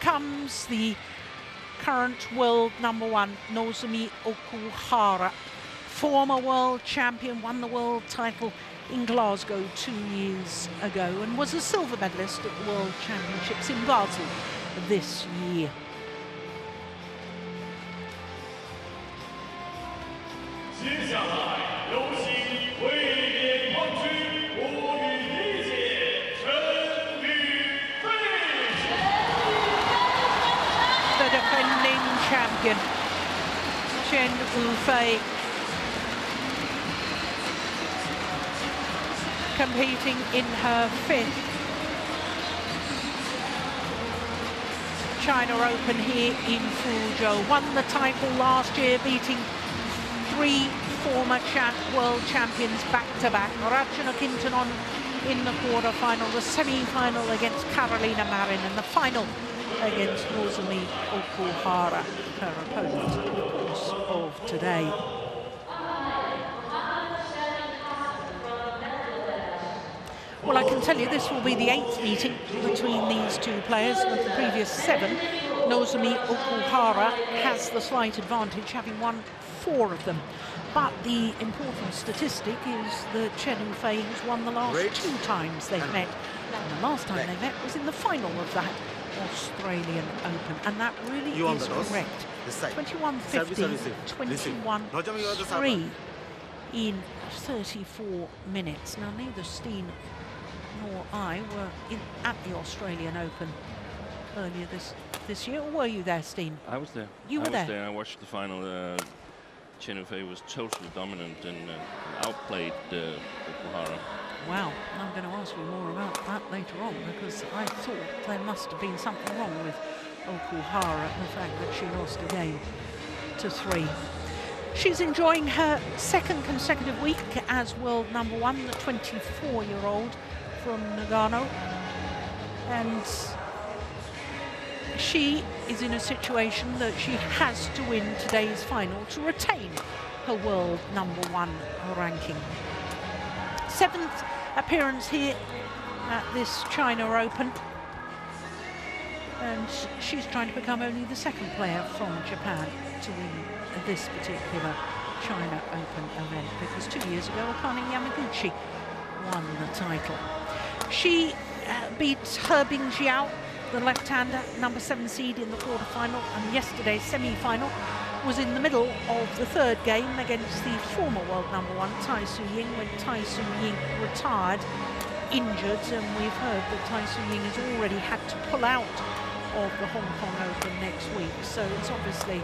comes the current world #1, Nozomi Okuhara, former world champion, won the world title in Glasgow 2 years ago and was a silver medalist at the World Championships in Basel this year. The defending champion, CHEN competing in her 5th China Open here in Fuzhou. Won the title last year, beating 3 former world champions back-to-back. Rachana Kintanon in the quarter-final, the semi-final against Carolina Marin, and the final against Nozomi Okuhara, her opponent in the course of today. Well, I can tell you this will be the 8th meeting between these two players. Of the previous 7, Nozomi Okuhara has the slight advantage, having won 4 of them. But the important statistic is that CHEN has won the last 2 times they've met. And the last time they met was in the final of that Australian Open. And that really is correct. 21-15, 21-3 in 34 minutes. Now, neither Steen nor I were at the Australian Open earlier this year. Or were you there, Steen? I was there. You were there. I watched the final. CHEN was totally dominant and outplayed Okuhara. Wow, I'm going to ask you more about that later on, because I thought there must have been something wrong with Okuhara, the fact that she lost a game to 3. She's enjoying her 2nd consecutive week as world #1, the 24-year-old from Nagano. And she is in a situation that she has to win today's final to retain her world #1 ranking. 7th appearance here at this China Open. And she's trying to become only the 2nd player from Japan to win this particular China Open event, because 2 years ago Akane Yamaguchi won the title. She beat Herbing Jiao, the left-hander, #7 seed in the quarter-final, and yesterday's semi-final was in the middle of the 3rd game against the former world #1 Tai Tzu Ying, when Tai Tzu Ying retired injured, and we've heard that Tai Tzu Ying has already had to pull out of the Hong Kong Open next week, so it's obviously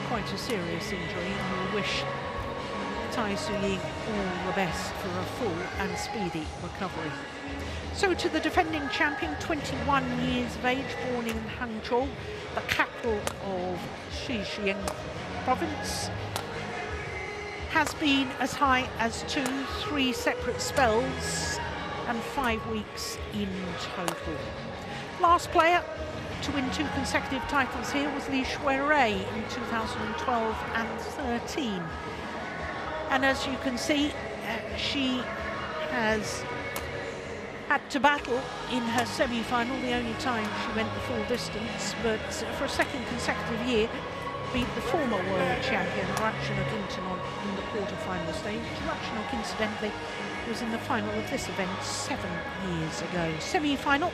quite a serious injury, and we wish Tai Tzu Ying all the best for a full and speedy recovery. So to the defending champion, 21 years of age, born in Hangzhou, the capital of Zhejiang province, has been as high as 3 separate spells and 5 weeks in total. Last player to win 2 consecutive titles here was Li Shuirui in 2012 and 13. And as you can see, she has had to battle in her semi-final, the only time she went the full distance, but for a 2nd consecutive year beat the former world champion Rachana Kintanon in the quarter-final stage. Rachana, incidentally, was in the final of this event 7 years ago. Semi-final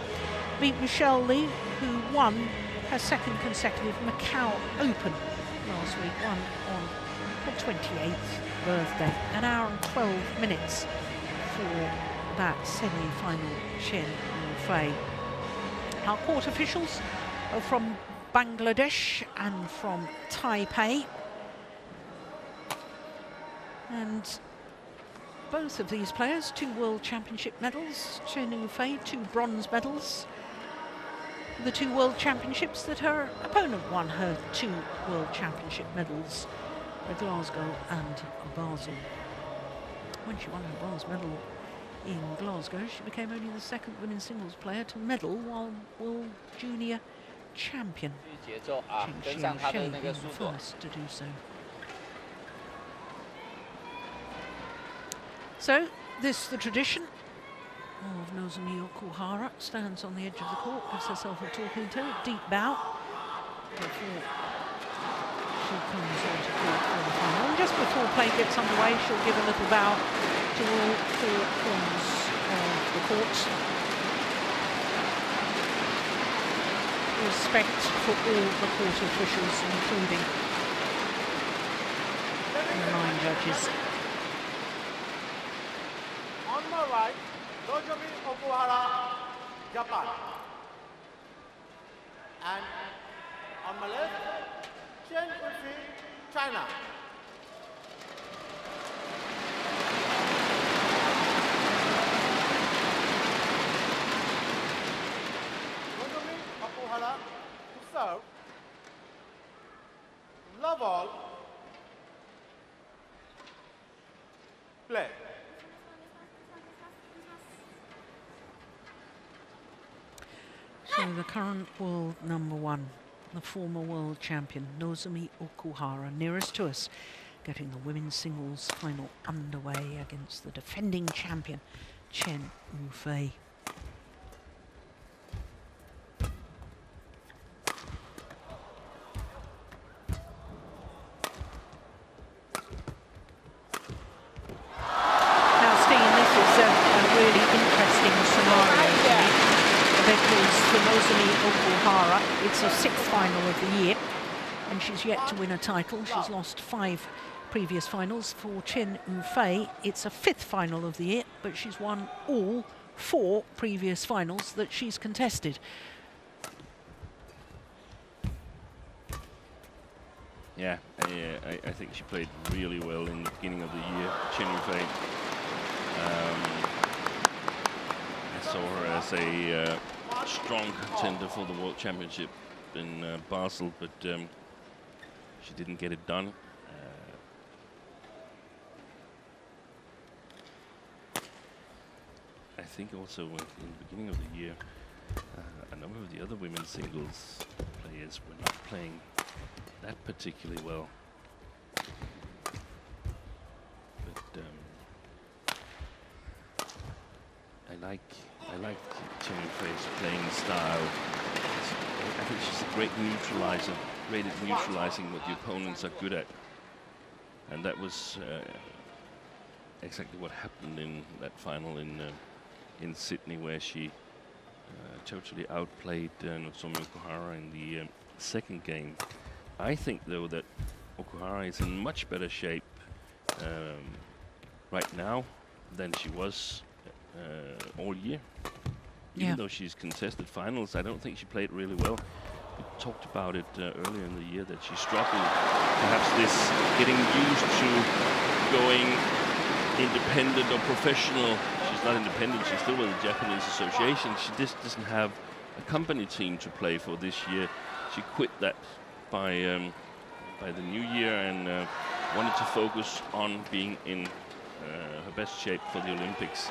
beat Michelle Li, who won her 2nd consecutive Macau Open last week, won on her 28th birthday. An hour and 12 minutes for that semi-final CHEN. Our court officials are from Bangladesh and from Taipei, and both of these players 2 World Championship medals. CHEN 2 bronze medals. The 2 World Championships that her opponent won, her 2 World Championship medals at Glasgow and Basel. When she won her bronze medal in Glasgow, she became only the 2nd women's singles player to medal while world junior champion. Chen Xiaoxei being the first to do so. So, this the tradition of Nozomi Okuhara stands on the edge of the court, gives herself a talking to, deep bow before she comes onto court for the final. And just before play gets underway, she'll give a little bow to all four corners of the court. Respect for all the court officials, including the 9 judges. On my right, Nozomi Okuhara, Japan. And on my left, CHEN, China. Nozomi Okuhara to serve. Love all. Play. So the current world #1, the former world champion, Nozomi Okuhara, nearest to us, getting the women's singles final underway against the defending champion, Chen Yufei. Now, Steen, this is a really interesting scenario. Because for Nozomi Okuhara, it's her 6th final of the year, and she's yet to win a title. She's lost 5 previous finals. For Chen Yufei, it's a 5th final of the year, but she's won all 4 previous finals that she's contested. Yeah, I think she played really well in the beginning of the year, Chen Yufei. I saw her as a strong contender for the World Championship in Basel, but she didn't get it done. I think also in the beginning of the year, a number of the other women's singles players were not playing that particularly well. But I like Chen Yufei's playing style. I think she's a great neutralizer, great at neutralizing what the opponents are good at. And that was exactly what happened in that final in Sydney, where she totally outplayed Nozomi Okuhara in the second game. I think, though, that Okuhara is in much better shape right now than she was all year. Even though she's contested finals, I don't think she played really well. We talked about it earlier in the year that she struggled. Perhaps this getting used to going independent or professional. She's not independent, she's still with the Japanese Association. She just doesn't have a company team to play for this year. She quit that by the new year and wanted to focus on being in her best shape for the Olympics.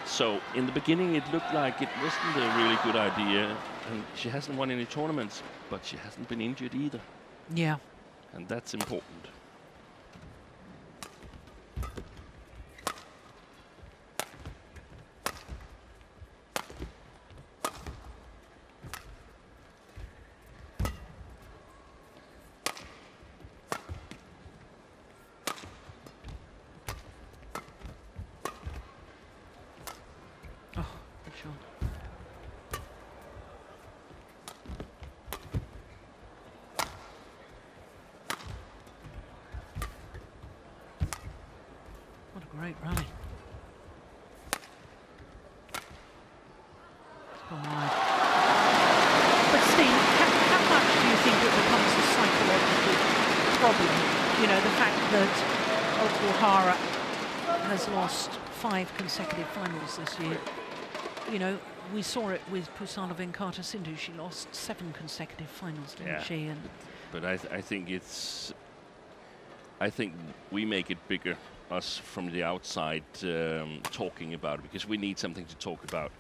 So in the beginning it looked like it wasn't a really good idea, and she hasn't won any tournaments, but she hasn't been injured either. Yeah. And that's important. What a great rally. It's gone wide. But Steve, how much do you think it becomes a psychological problem? You know, the fact that Okuhara has lost 5 consecutive finals this year. You know, we saw it with Pusana Venkata Sindhu. She lost 7 consecutive finals, didn't she? And but I think it's... I think we make it bigger, us from the outside, talking about it, because we need something to talk about.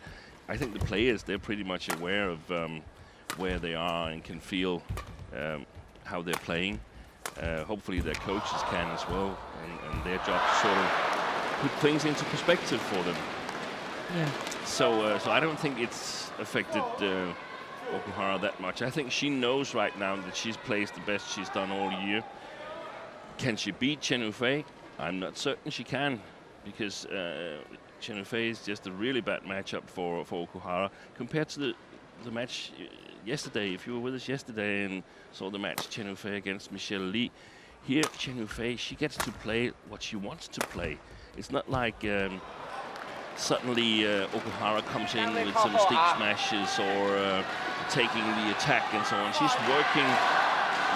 I think the players, they're pretty much aware of where they are and can feel how they're playing. Hopefully their coaches can as well, and their job to sort of put things into perspective for them. yeah. So I don't think it's affected Okuhara that much. I think she knows right now that she's placed the best she's done all year. Can she beat Chen Yufei? I'm not certain she can, because Chen Yufei is just a really bad matchup for Okuhara compared to the match yesterday. If you were with us yesterday and saw the match Chen Yufei against Michelle Lee, here Chen Yufei, she gets to play what she wants to play. It's not like suddenly Okuhara comes in with some stick smashes or taking the attack and so on. She's working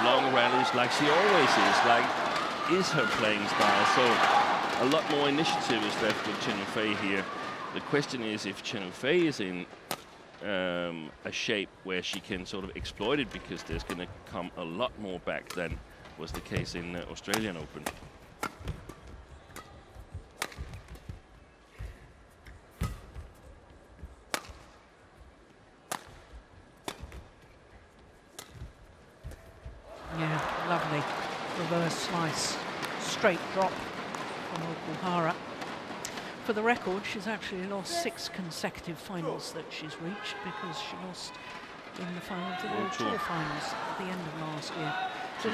long rallies like she always is her playing style. So a lot more initiative is left with Chen Yufei here. The question is if Chen Yufei is in a shape where she can sort of exploit it, because there's going to come a lot more back than was the case in Australian Open. Yeah, lovely reverse slice, straight drop from Okuhara. For the record, she's actually lost 6 consecutive finals that she's reached, because she lost in the final to the World Tour finals at the end of last year. The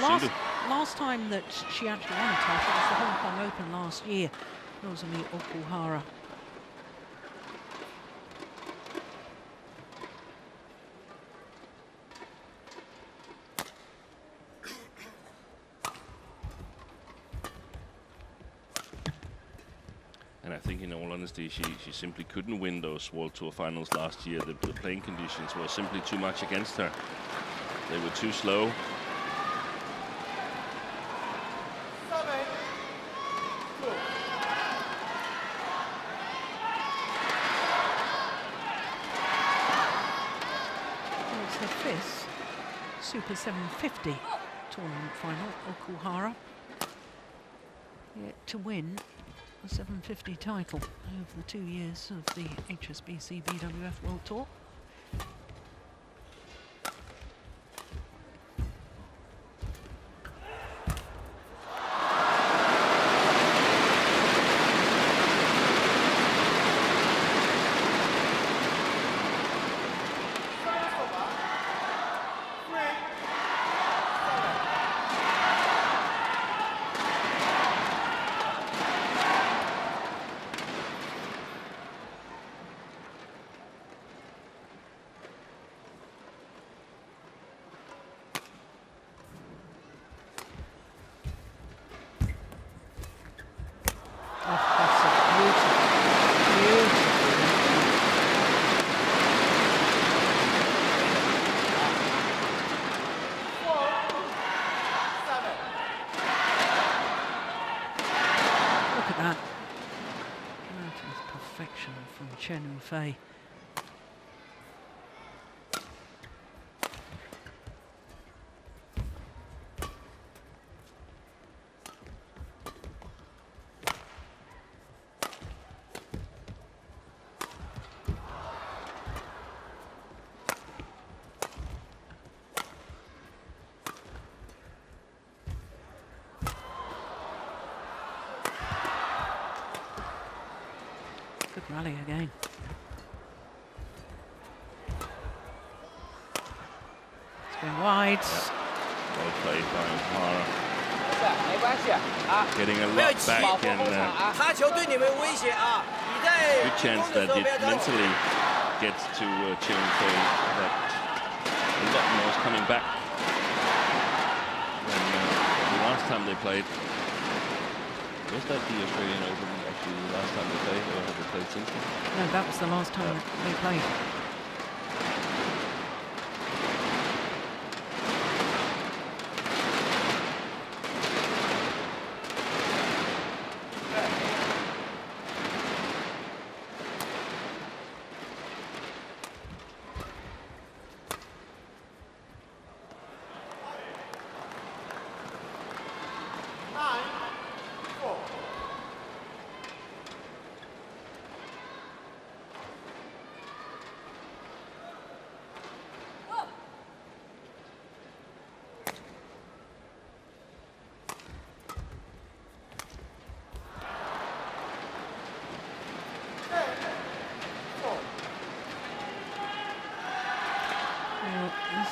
last time that she actually won a title was the Hong Kong Open last year. Nozomi Okuhara. And I think, in all honesty, she simply couldn't win those World Tour finals last year. The playing conditions were simply too much against her. They were too slow. It's her 5th Super 750 tournament final, Okuhara. Yet to win a 750 title over the 2 years of the HSBC BWF World Tour. From Chen Yufei. Good rally again. It's going wide. Yeah. Well played by Okuhara. Getting a lot back, and good chance that it mentally gets to Chen Yufei, that a lot more is coming back than the last time they played. Was that the Australian Open, actually, the last time they played, or have they played since then? No, that was the last time they played.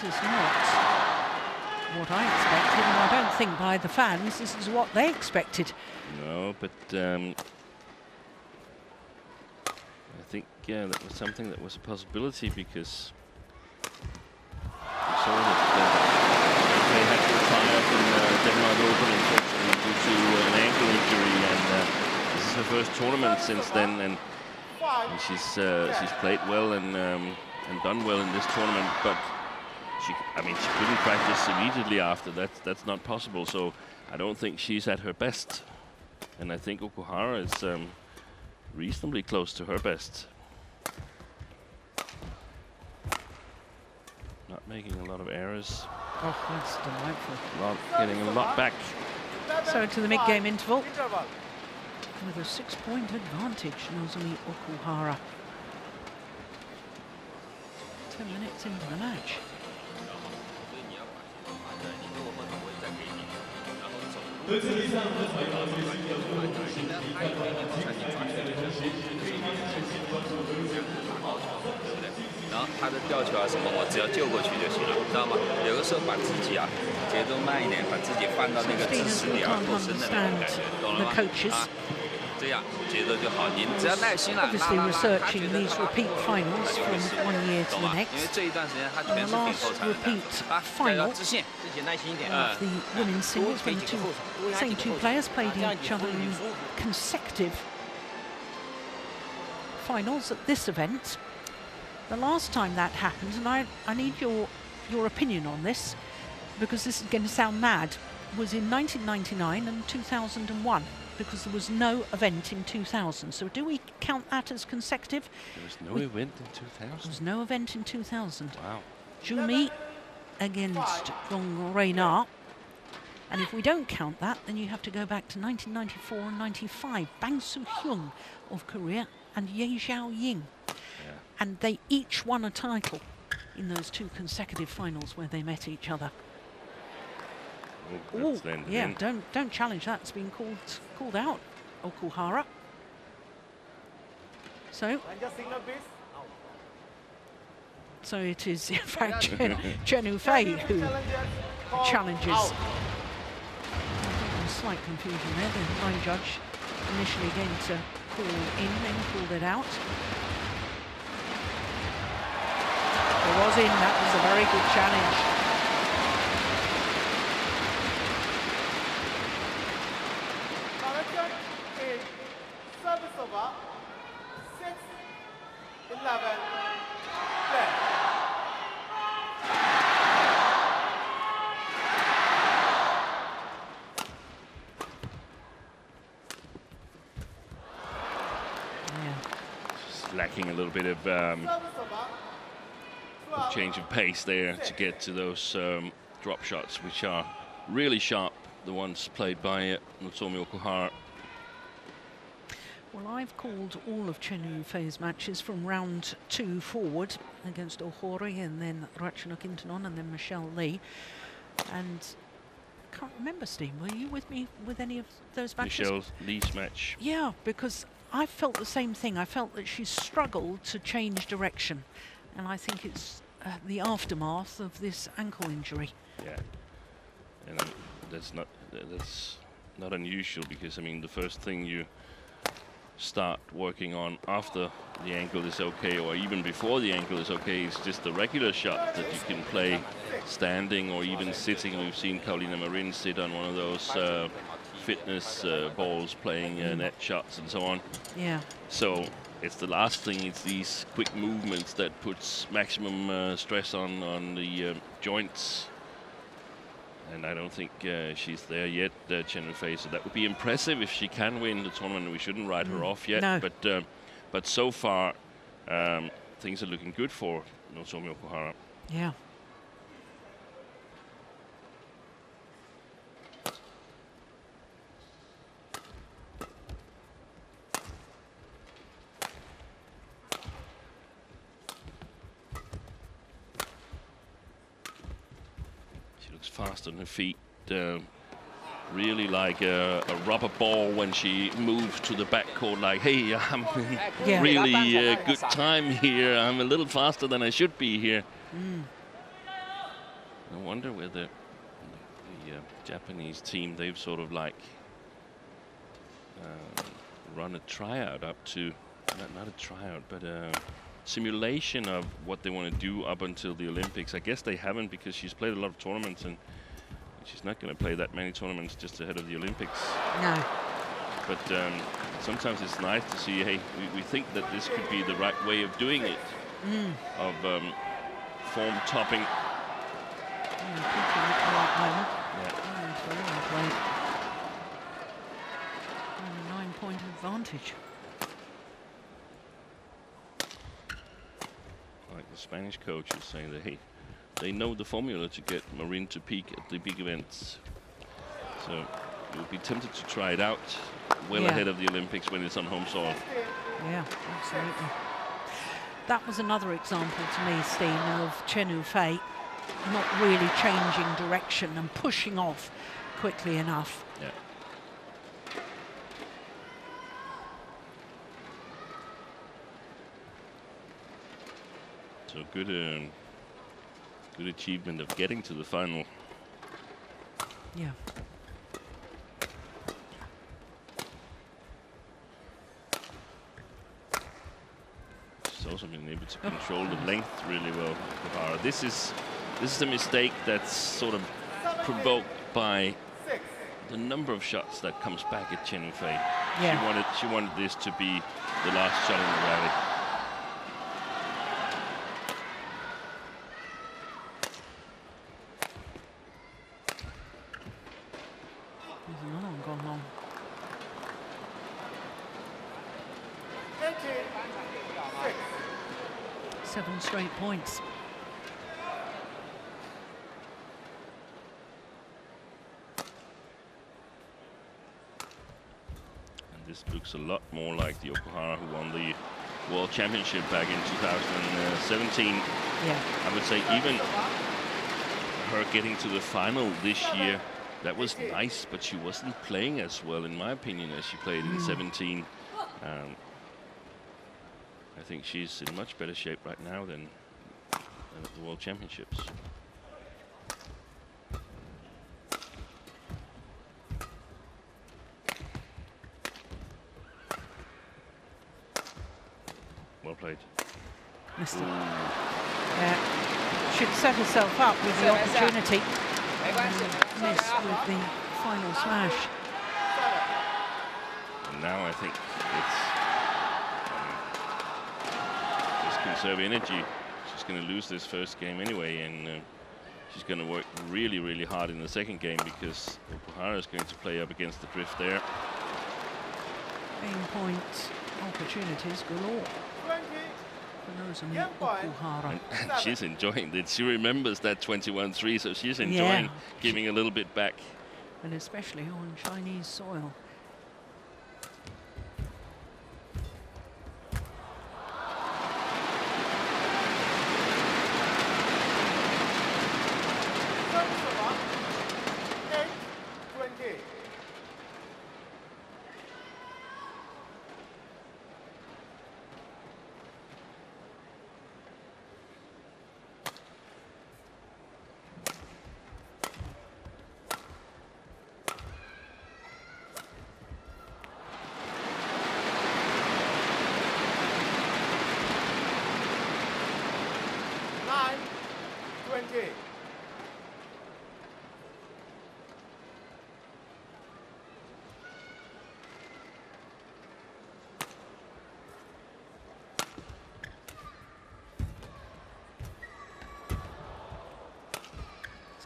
is not what I expected, and I don't think by the fans this is what they expected. No, but I think that was something that was a possibility, because we saw that they had to retire from Denmark Open, unfortunately, due to an ankle injury, and this is her first tournament since then, and she's played well and done well in this tournament, but she couldn't practice immediately after. That's not possible. So I don't think she's at her best, and I think Okuhara is reasonably close to her best. Not making a lot of errors. Oh, that's delightful. Getting a lot back. So to the mid-game interval with a 6-point advantage, Nozomi Okuhara. 10 minutes into the match.然后他的吊球啊什么，我只要救过去就行了，知道吗？有的时候把自己啊节奏慢一点，把自己放到那个姿势里啊，过身的那种感觉，懂了吗？啊，这样节奏就好。你只要耐心了， Obviously researching these repeat finals from one year to the 因为 next. 这一段时间他 And 全 the 是顶 last 后场的。 repeat 啊，要 final 自信，自己耐心一点。 of the women's singles when the same two players played each other in consecutive finals at this event. The last time that happened, and I need your opinion on this, because this is going to sound mad, was in 1999 and 2001, because there was no event in 2000. So do we count that as consecutive? There was no event in 2000. There was no event in 2000. Wow. Jumi against Dong Reina. And if we don't count that, then you have to go back to 1994 and 95. Bang Soo-hyung of Korea and Ye Xiaoying. Yeah. And they each won a title in those two consecutive finals where they met each other. Oh, that's then yeah, in. don't challenge that. It's been called out, Okuhara. So it is in fact Chen Yufei who challenges. I think there was slight confusion there. The line judge initially going to call in, then called it out. It was in. That was a very good challenge. Service over. 6-11. Just lacking a little bit of change of pace there to get to those drop shots, which are really sharp, the ones played by Nozomi Okuhara. Well, I've called all of Chen Yufei's matches from round 2 forward against Ohori and then Ratchanok Intanon and then Michelle Lee. And I can't remember, Steve, were you with me with any of those matches? Michelle Lee's match. Yeah, because I felt the same thing. I felt that she struggled to change direction. And I think it's the aftermath of this ankle injury. Yeah, and that's not unusual, because I mean the first thing you start working on after the ankle is okay, or even before the ankle is okay, is just the regular shot that you can play standing or even sitting. We've seen Carolina Marin sit on one of those fitness balls playing net shots and so on. Yeah. So it's the last thing, it's these quick movements that puts maximum stress on the joints. And I don't think she's there yet, Chen Yufei. So that would be impressive if she can win the tournament. We shouldn't write her off yet. No. But so far, things are looking good for Nozomi Okuhara. Yeah. Fast on her feet, really like a rubber ball when she moves to the backcourt, like, hey, I'm in really good time here. I'm a little faster than I should be here. No wonder with the Japanese team, they've sort of like run a tryout up to, not a tryout, but a simulation of what they want to do up until the Olympics. I guess they haven't, because she's played a lot of tournaments, and she's not going to play that many tournaments just ahead of the Olympics. No. But sometimes it's nice to see, hey, we think that this could be the right way of doing it, of form topping. It's very well played. And a 9-point advantage. Like the Spanish coach is saying that, hey, they know the formula to get Marin to peak at the big events. So you'll be tempted to try it out well ahead of the Olympics when it's on home soil. Yeah, absolutely. That was another example to me, Steen, of Chen Yufei not really changing direction and pushing off quickly enough. Yeah. So good achievement of getting to the final. Yeah. She's also been able to control the length really well, Okuhara. This is a mistake that's sort of provoked by the number of shots that comes back at Chen Yufei. Yeah. She wanted this to be the last shot in the rally. There's another one gone long. 7 straight points. This looks a lot more like the Okuhara who won the World Championship back in 2017. Yeah. I would say even her getting to the final this year, that was nice, but she wasn't playing as well, in my opinion, as she played in 17. I think she's in much better shape right now than at the World Championships. Well played. Missed it. Yeah. Should set herself up with the opportunity. Miss with the final smash. And now I think it's this conserve energy. She's going to lose this first game anyway, and she's going to work really, really hard in the second game, because Okuhara is going to play up against the drift there. Game point opportunities galore. For Nozomi Okuhara. And she's enjoying it. She remembers that 21-3, so she's enjoying giving a little bit back. And especially on Chinese soil.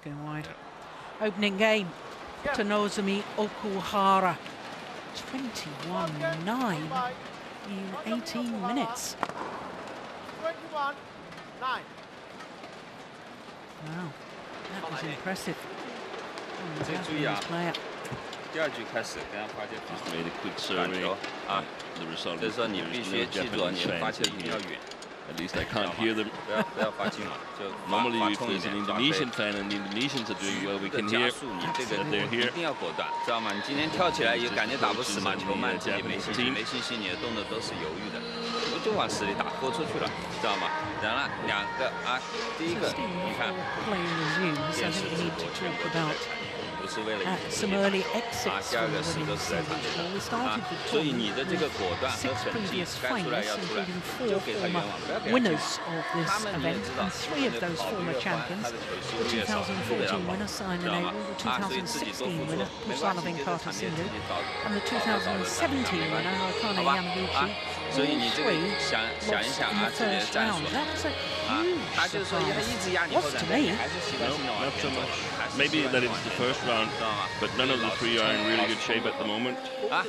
Going wide. Opening game to Nozomi Okuhara. 21-9 in 18 minutes. 21-9. Wow, that was impressive. Player. 第二局开始跟他发接 Just made a quick survey 球啊， the result. 就是说你必须记住，你发球一定要远。At least I can't hear them. 不要发劲嘛，就 Normally, if there's an Indonesian fan and the Indonesians are doing well, we can hear 加速，你这个 that they're 一 here. 定要果断，知道吗？你今天跳起来也感觉打不死嘛，球慢，自己没信心，没信心，你的动作都是犹豫的，我就往死里打，豁出去了，知道吗？然后两个啊，第一个你看， Play resumes. I think we need to talk about 不是为了 some early exits 第二 from 个 the 是都 women's 是在场 singles 上 ball. We 啊 started the 所以你 tournament 的这个 with 果断和 6 成绩 previous 该出来 finalists, 要出来， including 就 4 给他 former 冤枉，不要给他 winners of 他 this 们你也 event, 知道 and 3 of 你的 those 跑得 former 越快， champions, 他的球 the 速越少，不给他 2014 跑， winner Simon 知道吗？ Abel, the 啊，所以自己多 2016 付出 winner， 没关系， Pusanovic 接着场面 Carter 自己找 and the 2017 winner Akane 好吧 Yamaguchi. 所以你这个 all 想 three 一想 lost in 啊， the 自己的 first 战 round. 术 That was a 啊， huge 他就是说他 surprise. 一直压你 Was 后场 to 队， me. 还是习惯 No, 性的往 not 前 so 走 much. 还是 Maybe 习惯 that 性 it's 往 the 前 first round, 知道吗？ but none of the 3 are in really good shape at the moment. 啊，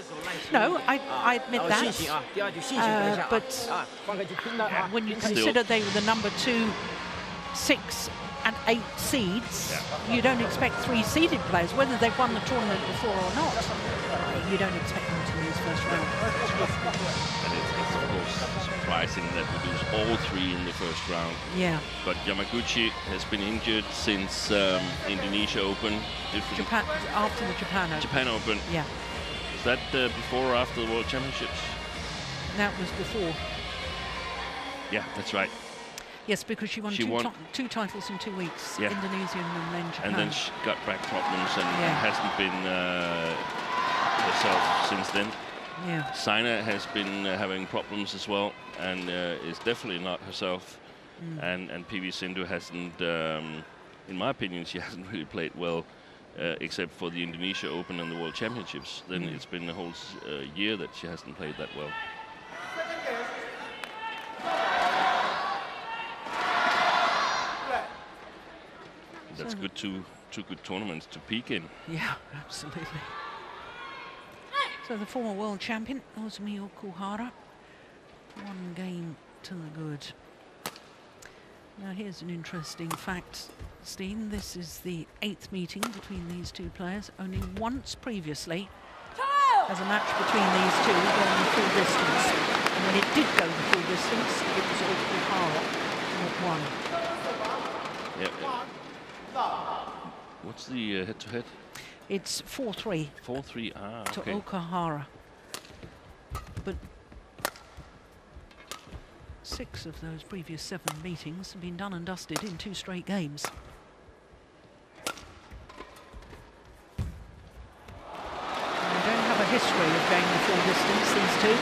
No, I admit that. 信心啊，第二句信心分享 but 啊，放开就拼了啊。 when you Still. consider they were the number 2, 6 and 8 seeds, you don't expect 3 seeded players, whether they've won the tournament before or not. You don't expect them to lose first round. And it's of course surprising that we lose all 3 in the first round. Yeah, But Yamaguchi has been injured since Indonesia Open. Japan after the Japan Open. Japan Open. Yeah, Is that before or after the World Championships? that was before. Yeah, that's right. Yes, because she won, She won- 2 titles in 2 weeks, Yeah. Indonesian and then Japan. And then she got back problems and Yeah. hasn't been herself since then. Yeah, Saina has been having problems as well and is definitely not herself. And PV Sindhu hasn't, in my opinion, she hasn't really played well, except for the Indonesia Open and the World Championships. Then it's been the whole year that she hasn't played that well. That's good, two good tournaments to peak in. yeah, absolutely. So the former world champion, Nozomi Okuhara, 1 game to the good. Now here's an interesting fact, Steen. This is the 8th meeting between these 2 players. Only once previously has a match between these 2 going the full distance. And when it did go the full distance, it was Okuhara that won. Yeah. What's the head-to-head? It's 4-3 4-3. Ah, to okay. Okuhara. But 6 of those previous 7 meetings have been done and dusted in 2 straight games. And they don't have a history of going the full distance, these 2.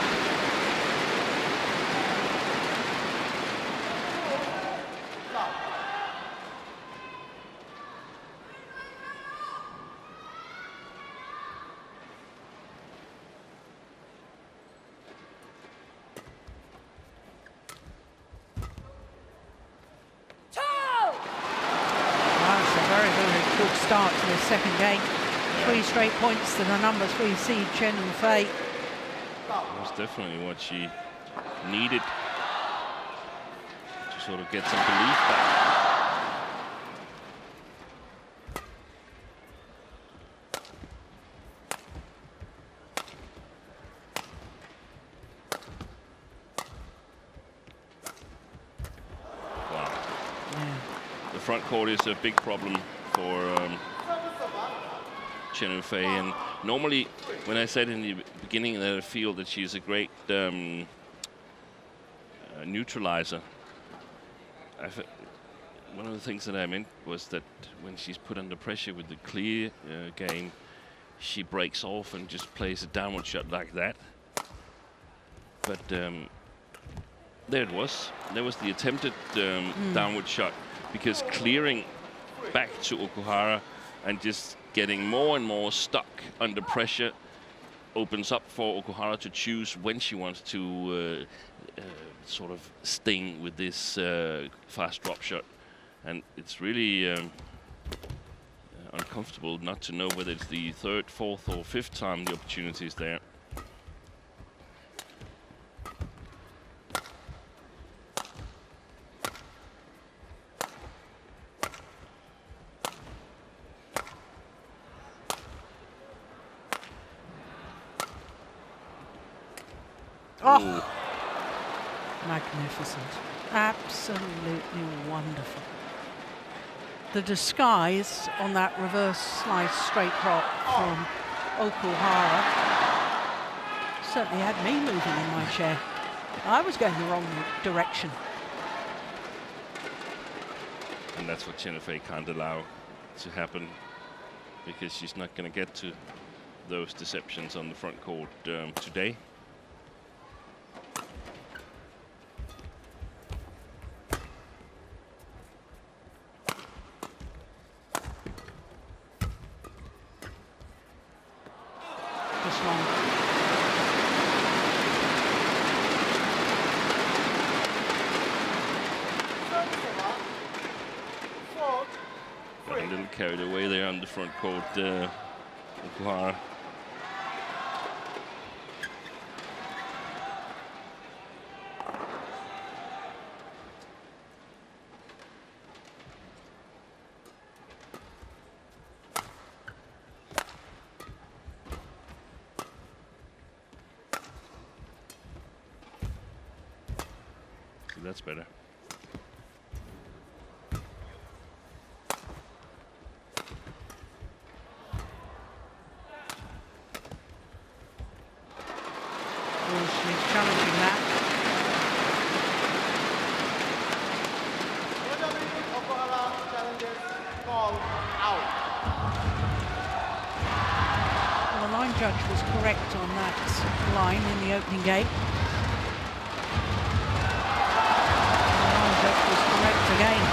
Good start to the second game. 3 straight points to the number 3 seed CHEN and Fei. That was definitely what she needed to sort of get some belief back. Wow. Yeah. The front court is a big problem for CHEN and Fei, and normally when I said in the beginning that I feel that she's a great neutralizer, one of the things that I meant was that when she's put under pressure with the clear game, she breaks off and just plays a downward shot like that. But there it was. There was the attempted downward shot, because clearing back to Okuhara and just getting more and more stuck under pressure opens up for Okuhara to choose when she wants to sort of sting with this fast drop shot. And it's really uncomfortable not to know whether it's the 3rd, 4th or 5th time the opportunity is there. Oh, magnificent. Absolutely wonderful. The disguise on that reverse slice straight drop from Okuhara certainly had me moving in my chair. I was going the wrong direction. And that's what Chen Fei can't allow to happen, because she's not going to get to those deceptions on the front court today. Just long. Got a little carried away there on the front court, Okuhara. So that's better. She's challenging that. Nozomi Okuhara challenges call out. Well, the line judge was correct on that line in the opening game. The line judge was correct again.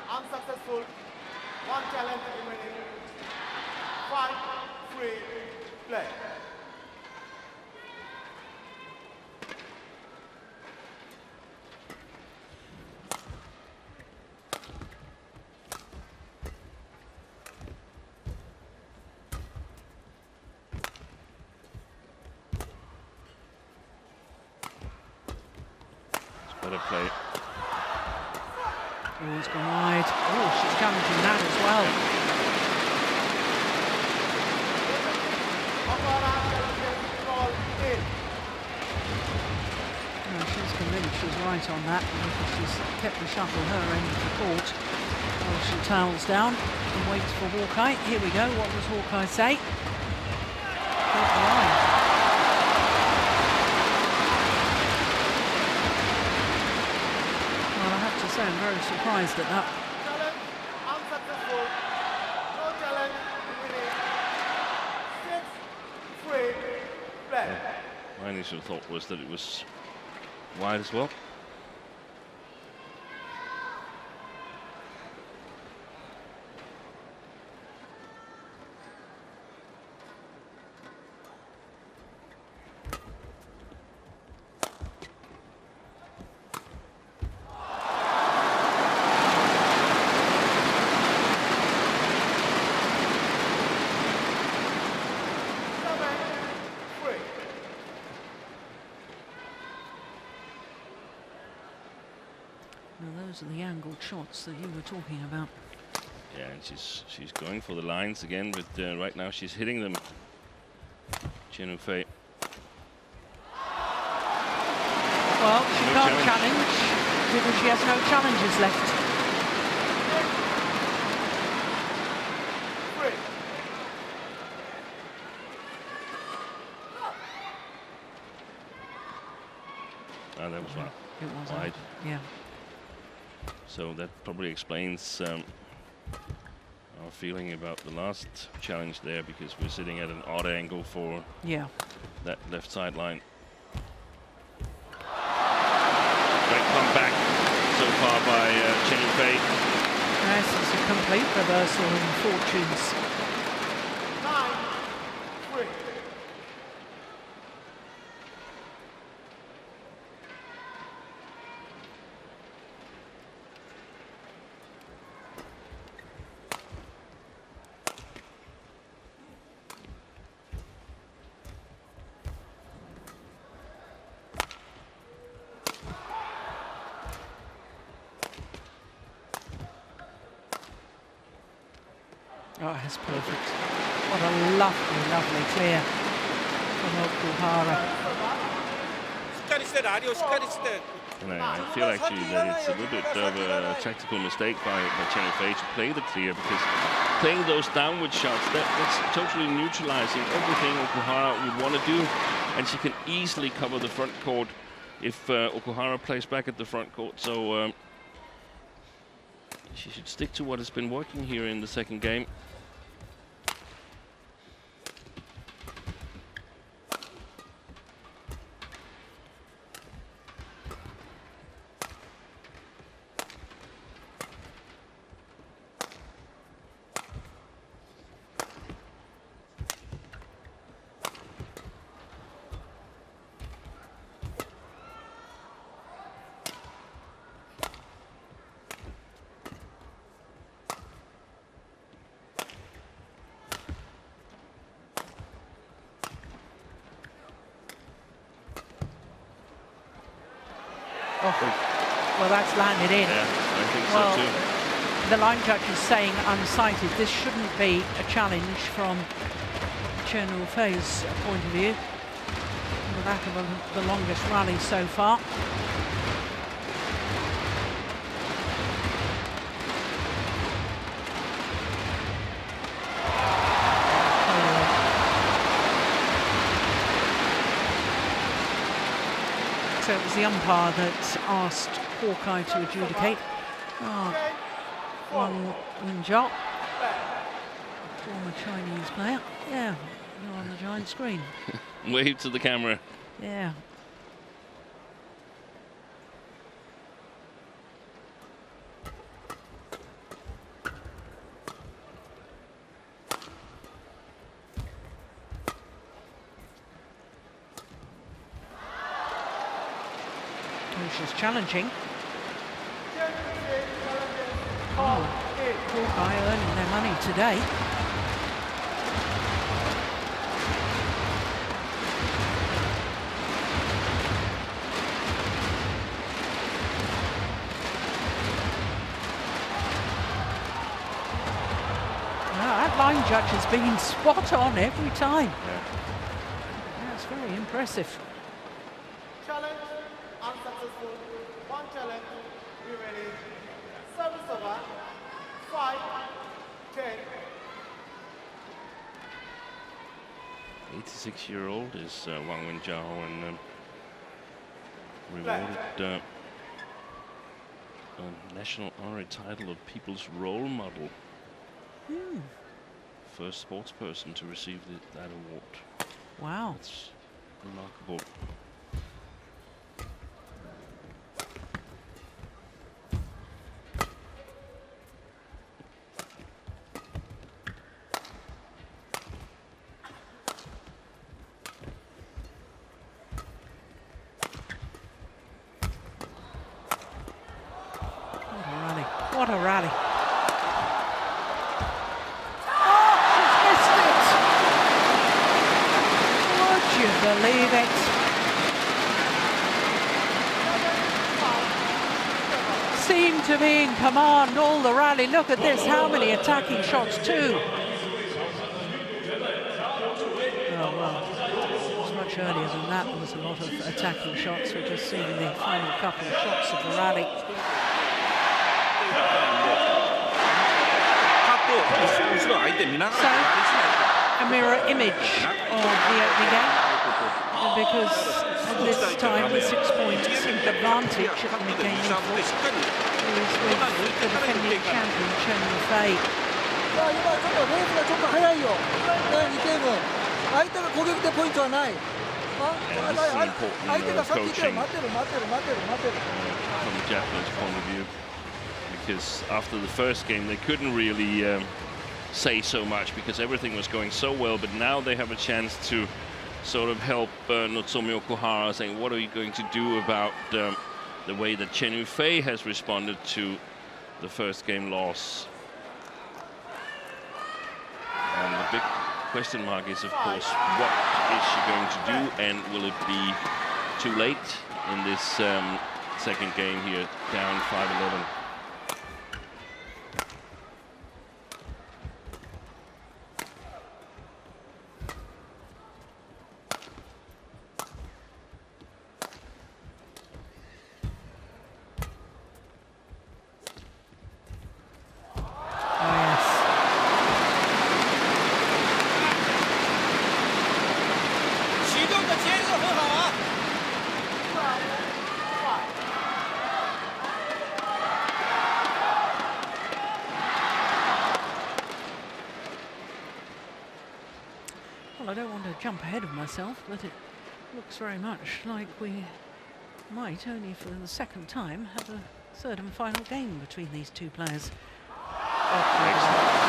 Unsuccessful. One challenge remaining. 5-3 play. It's better play. Oh, it's gone wide. Oh, she's challenging that as well. No, she's convinced she's right on that, because she's kept the shuttle her end of the court. Well, she towels down and waits for Hawkeye. Here we go. What does Hawkeye say? Got the line. Well, I have to say, I'm very surprised at that. Challenge unsuccessful. No challenge winning. 6-3 play. My initial thought was that it was wide as well. Now, those are the angled shots that you were talking about. Yeah, and she's going for the lines again, but right now she's hitting them. Chen Fei. Well, she can't challenge because she has no challenges left. Ah, that was right. It was Wide. Yeah. So that probably explains our feeling about the last challenge there, because we're sitting at an odd angle for that left sideline. Great comeback so far by Chen Fei. Yes, it's a complete reversal in fortunes. 9-3. Oh, that's perfect. What a lovely, lovely clear from Okuhara. And I feel actually that it's a little bit of a tactical mistake by Chen Yufei to play the clear, because playing those downward shots, that's totally neutralizing everything Okuhara would want to do, and she can easily cover the front court if Okuhara plays back at the front court. So she should stick to what has been working here in the second game. Well, that's landed in. Yeah, I think well, so too. The line judge is saying unsighted. This shouldn't be a challenge from Chen Yufei's point of view. On the back of the longest rally so far. So it was the umpire that asked Hawkeye to adjudicate. Wang Wenjiao, former Chinese player. Yeah, you're on the giant screen. Wave to the camera. Yeah. She's challenging. Hawkeye earning their money today. That line judge has been spot on every time. Yeah. That's very impressive. Challenge unsuccessful. One challenge. Be ready. Service over. 5, 10. 86-year-old is Wang Wenjiao, and rewarded a national honorary title of People's Role Model. First sports person to receive that award. Wow. That's remarkable. What a rally. Oh, she's missed it. Would you believe it? Seemed to be in command all the rally. Look at this, how many attacking shots too. Oh, well, it's much earlier than that. There was a lot of attacking shots. We're just seeing the final couple of shots of the rally. So, a mirror image of the opening game, because at this time the 6-point advantage of the game is with the defending champion Chen Yufei. And this is important coaching from the Japanese point of view, because after the first game they couldn't really say so much because everything was going so well, but now they have a chance to sort of help Nozomi Okuhara, saying, what are you going to do about the way that Chen Yufei has responded to the first game loss? And the big question mark is, of course, what is she going to do, and will it be too late in this second game here, down 5-11? jump ahead of myself, but it looks very much like we might, only for the second time, have a third and final game between these two players. Ah.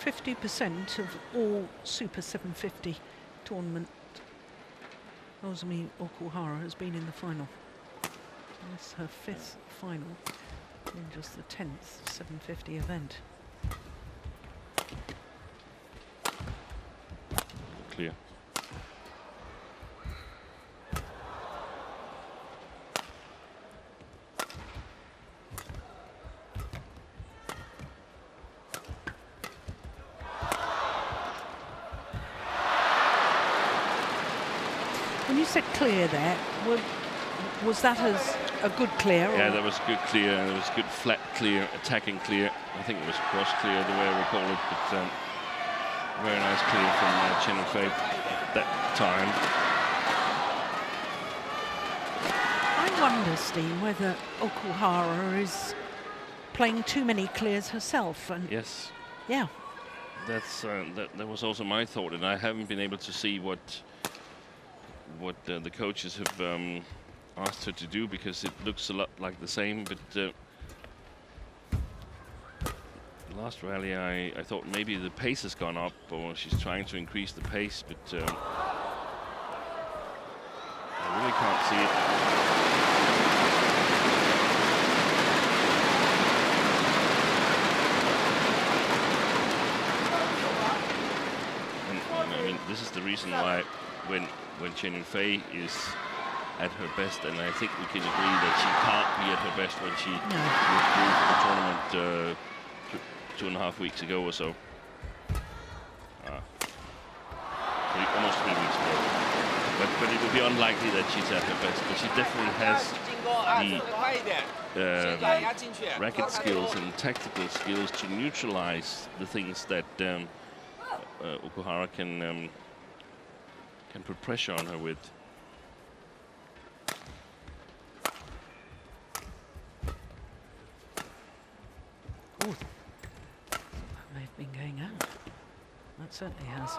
50% of all Super 750 tournament, Nozomi Okuhara has been in the final. This is her 5th final in just the 10th 750 event. Clear. When you said clear there, was that as a good clear? Yeah, that was good clear. There was good flat clear, attacking clear. I think it was cross clear the way I recall it, but very nice clear from Chen and Fei that time. I wonder, Steen, whether Okuhara is playing too many clears herself. And yes. Yeah. That's that was also my thought, and I haven't been able to see what the coaches have asked her to do, because it looks a lot like the same. But last rally, I thought maybe the pace has gone up, or she's trying to increase the pace, but I really can't see it. And I mean, this is the reason why when Chen and Fei is at her best, and I think we can agree that she can't be at her best when she withdrew the tournament 2.5 weeks ago or so. Almost 3 weeks ago. But it would be unlikely that she's at her best. But she definitely has the racket skills and tactical skills to neutralize the things that Okuhara can put pressure on her with. Oh, that may have been going out. That certainly has.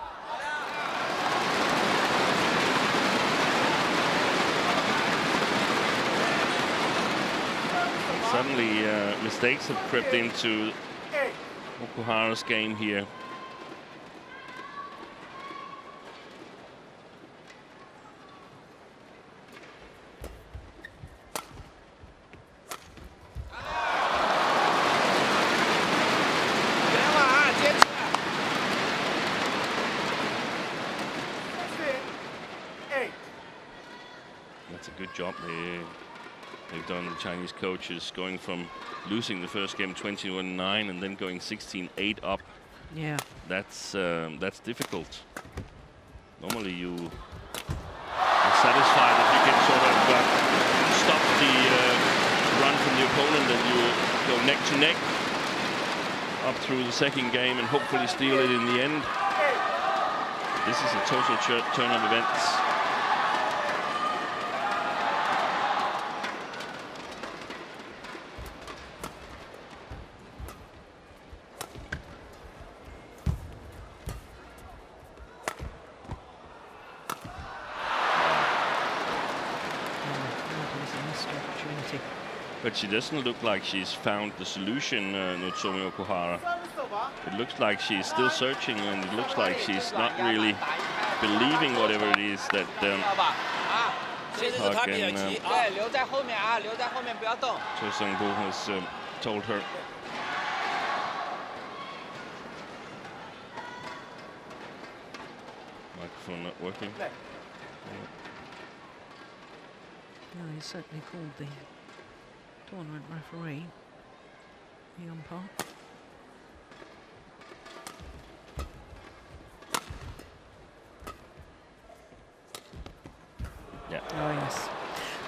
Suddenly, mistakes have crept into Okuhara's game here. That's a good job they've done, the Chinese coaches, going from losing the first game 21-9 and then going 16-8 up. Yeah. That's difficult. Normally you are satisfied if you can sort of stop the run from the opponent, and you go neck to neck up through the second game and hopefully steal it in the end. This is a total turn of events. But she doesn't look like she's found the solution, Nozomi Okuhara. It looks like she's still searching, and it looks like she's not really believing whatever it is that Choesung-bo has told her. Microphone not working. No, he certainly called the tournament referee, the umpire. Yeah. Oh yes.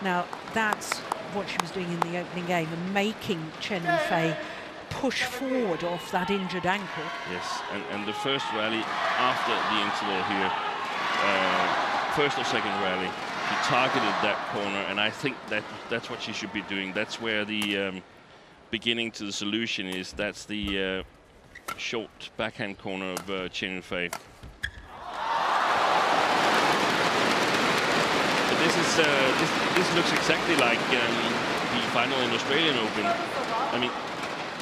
Now that's what she was doing in the opening game and making Chen Yufei push forward off that injured ankle. Yes, and the first rally after the interval here, first or second rally, she targeted that corner, and I think that's what she should be doing. That's where the beginning to the solution is. That's the short backhand corner of Chen Yufei. This looks exactly like the final in Australian Open. I mean,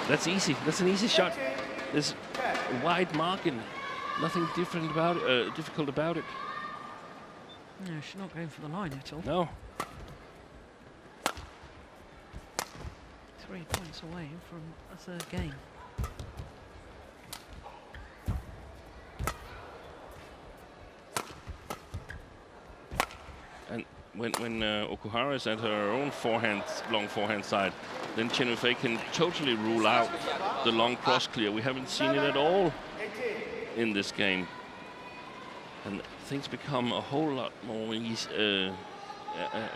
that's easy. That's an easy shot. There's a wide margin. Nothing different about it, difficult about it. No, she's not going for the line at all. No. 3 points away from a third game. And when Okuhara is at her own long forehand side, then Chen Yufei can totally rule out the long cross clear. We haven't seen it at all in this game. And things become a whole lot more easy, a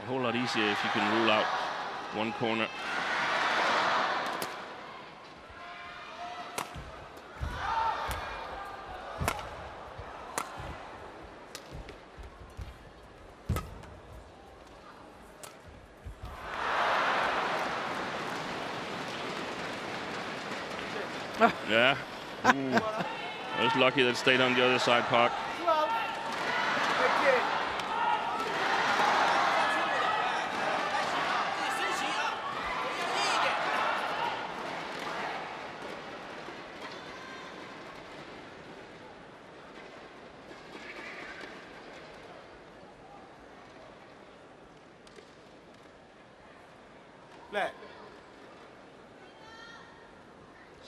whole lot easier if you can rule out one corner. Yeah. I was lucky that it stayed on the other side, Park. Play.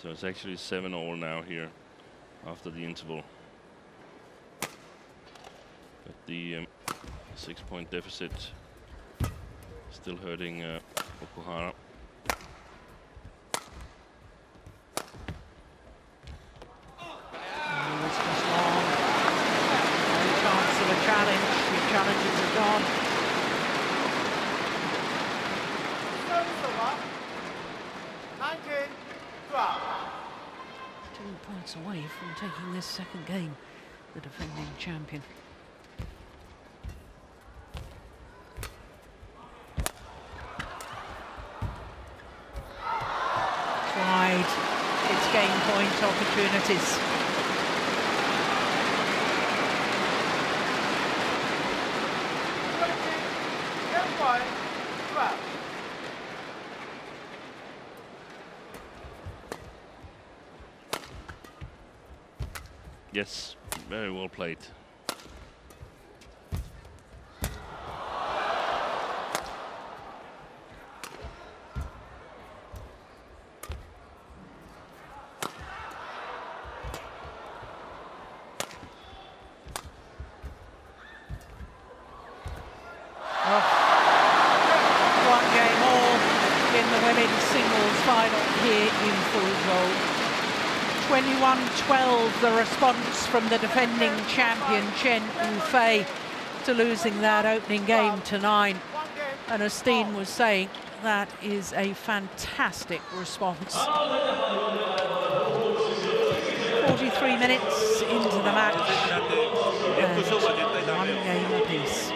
So it's actually 7-all now here after the interval. But the 6-point deficit still hurting Okuhara. It's just long. No chance of a challenge. The challenges are gone. Service over. 19, 12. 2 points away from taking this second game, the defending champion. Tried its game point opportunities. Yes, very well played. One game all in the women's singles final here in Fuzhou. 21-12 the response from the defending champion Chen Yufei to losing that opening game to 9. And as Steen was saying, that is a fantastic response. 43 minutes into the match and 1 game apiece.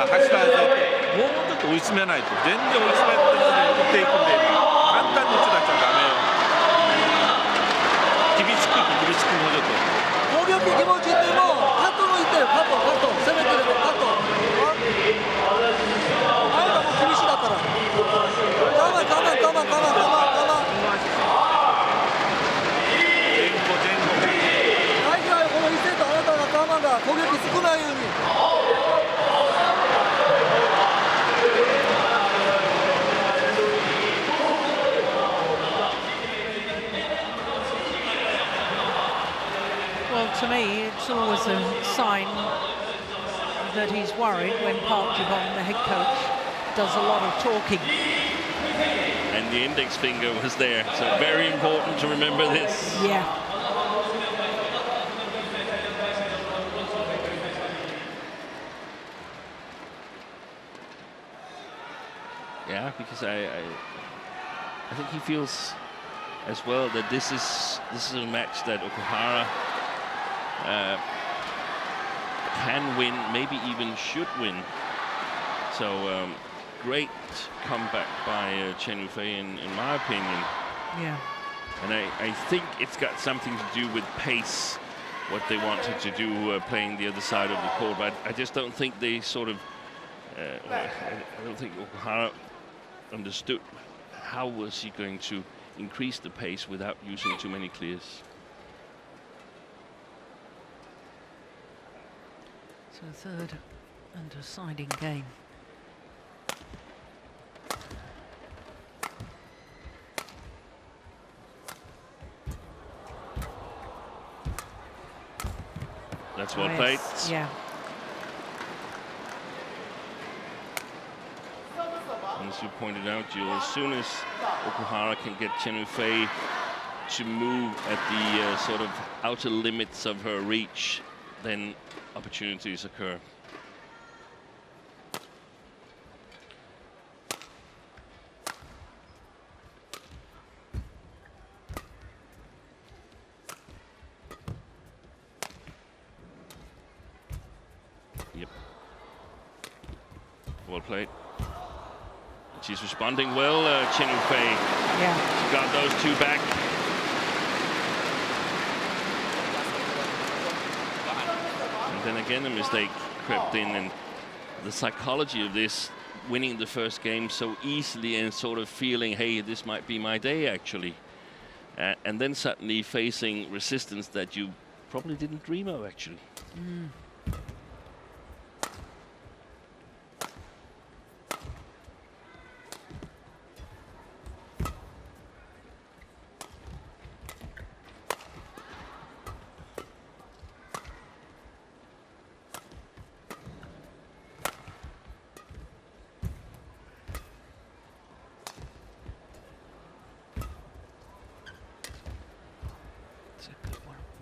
走らせてもうちょっと追い詰めないと全然追い詰めて打っていくんで簡単に打ち出しちゃダメよ厳しくもうちょっと攻撃気持ちってもカットのいってよカット攻めてればカットあれがもう厳しいだったら我慢大事だよこの1セットあなたが我慢だ攻撃少ないようにWell, to me, it's always a sign that he's worried when Park Ji-won, the head coach, does a lot of talking. And the index finger was there, so very important to remember this. Yeah. Yeah, because I think he feels as well that this is a match that Okuhara can win, maybe even should win. So great comeback by Chen Yufei in my opinion. Yeah. And I think it's got something to do with pace, what they wanted to do playing the other side of the court. But I just don't think they sort of, I don't think Okuhara understood how was he going to increase the pace without using too many clears. So third and deciding game. That's well played. Yeah. And as you pointed out, Jill, as soon as Okuhara can get Chen Yufei to move at the sort of outer limits of her reach, then opportunities occur. Yep. Well played. She's responding well, Chen Yufei. Yeah. She got those two back. And then again a mistake crept in, and the psychology of this, winning the first game so easily and sort of feeling, hey, this might be my day actually. And then suddenly facing resistance that you probably didn't dream of actually. Mm.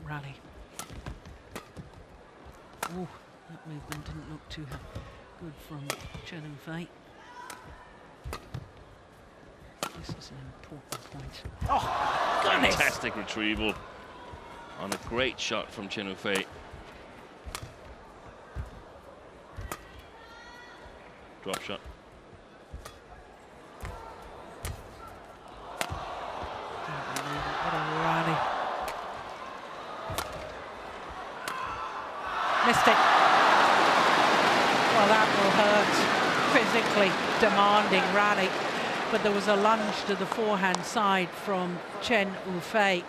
Rally. Oh, that movement didn't look too good from Chen Yufei. This is an important point. Oh, goodness! Fantastic retrieval on a great shot from Chen Yufei. Drop shot. Can't believe it. What a rally. Missed it. Well, that will hurt. Physically demanding rally. But there was a lunge to the forehand side from Chen Yufei,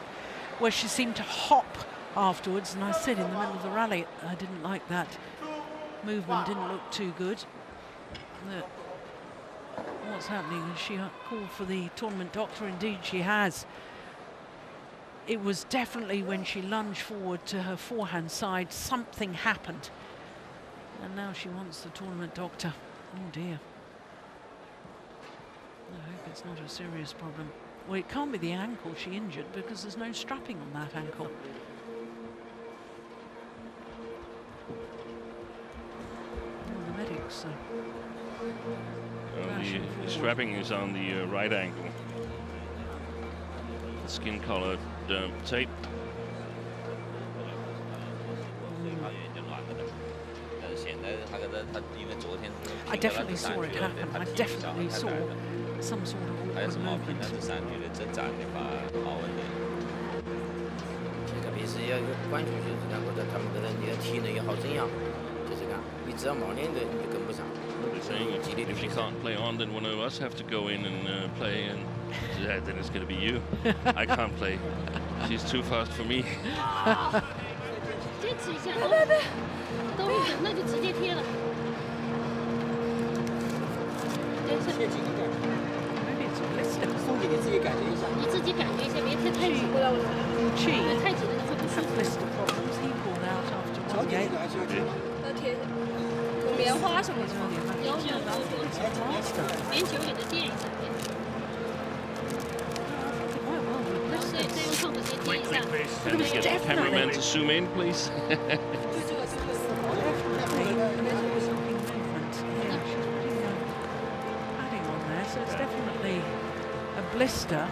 where she seemed to hop afterwards. And I said in the middle of the rally, I didn't like that movement, didn't look too good. What's happening? Is she called for the tournament doctor? Indeed, she has. It was definitely when she lunged forward to her forehand side, something happened. And now she wants the tournament doctor. Oh dear. I hope it's not a serious problem. Well, it can't be the ankle she injured because there's no strapping on that ankle. Oh, the medics. The strapping is on the right ankle. The skin-colored tape. I definitely saw it happen. I definitely saw some sort of awkward movement. 这个比赛要有关注就是讲，觉得他们可能你的体能也好怎样，就是讲你只要冒年的你就跟不上。 They're saying if she can't play on, then one of us have to go in and play, and then it's going to be you. I can't play. She's too fast for me. 坚持一下，都有，那就直接贴了。贴紧一点， Maybe it's a blister. 松紧你自己感觉一下。你自己感觉一下，别贴太紧。 Chi 对，太紧了你会不舒 had 服。 blister problems. He pulled out after 脚 one 底 game. 还是要贴。要贴有棉花什么的。 有连球给它垫一下，再用痛的先贴一下。 Can we get the cameraman to zoom in, please? Padding on there, so it's definitely a blister.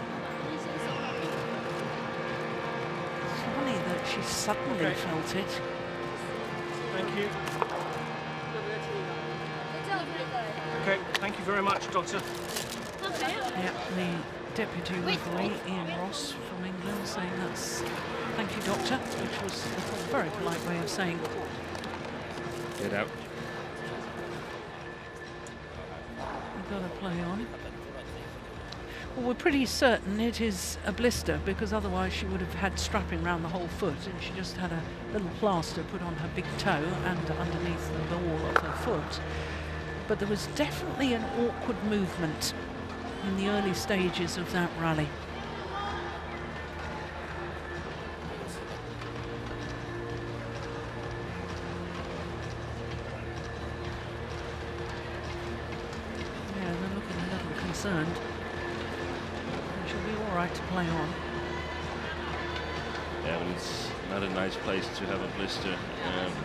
It's funny that she suddenly felt it. Thank you. Okay, thank you very much, Doctor. Yeah, the deputy referee, Ian Ross from England, saying that's thank you, doctor, which was a very polite way of saying Get out. you've got to play on. Well, we're pretty certain it is a blister because otherwise she would have had strapping around the whole foot, and she just had a little plaster put on her big toe and underneath the ball of her foot. But there was definitely an awkward movement in the early stages of that rally. Yeah, they're looking a little concerned. She'll be all right to play on. Yeah, but it's not a nice place to have a blister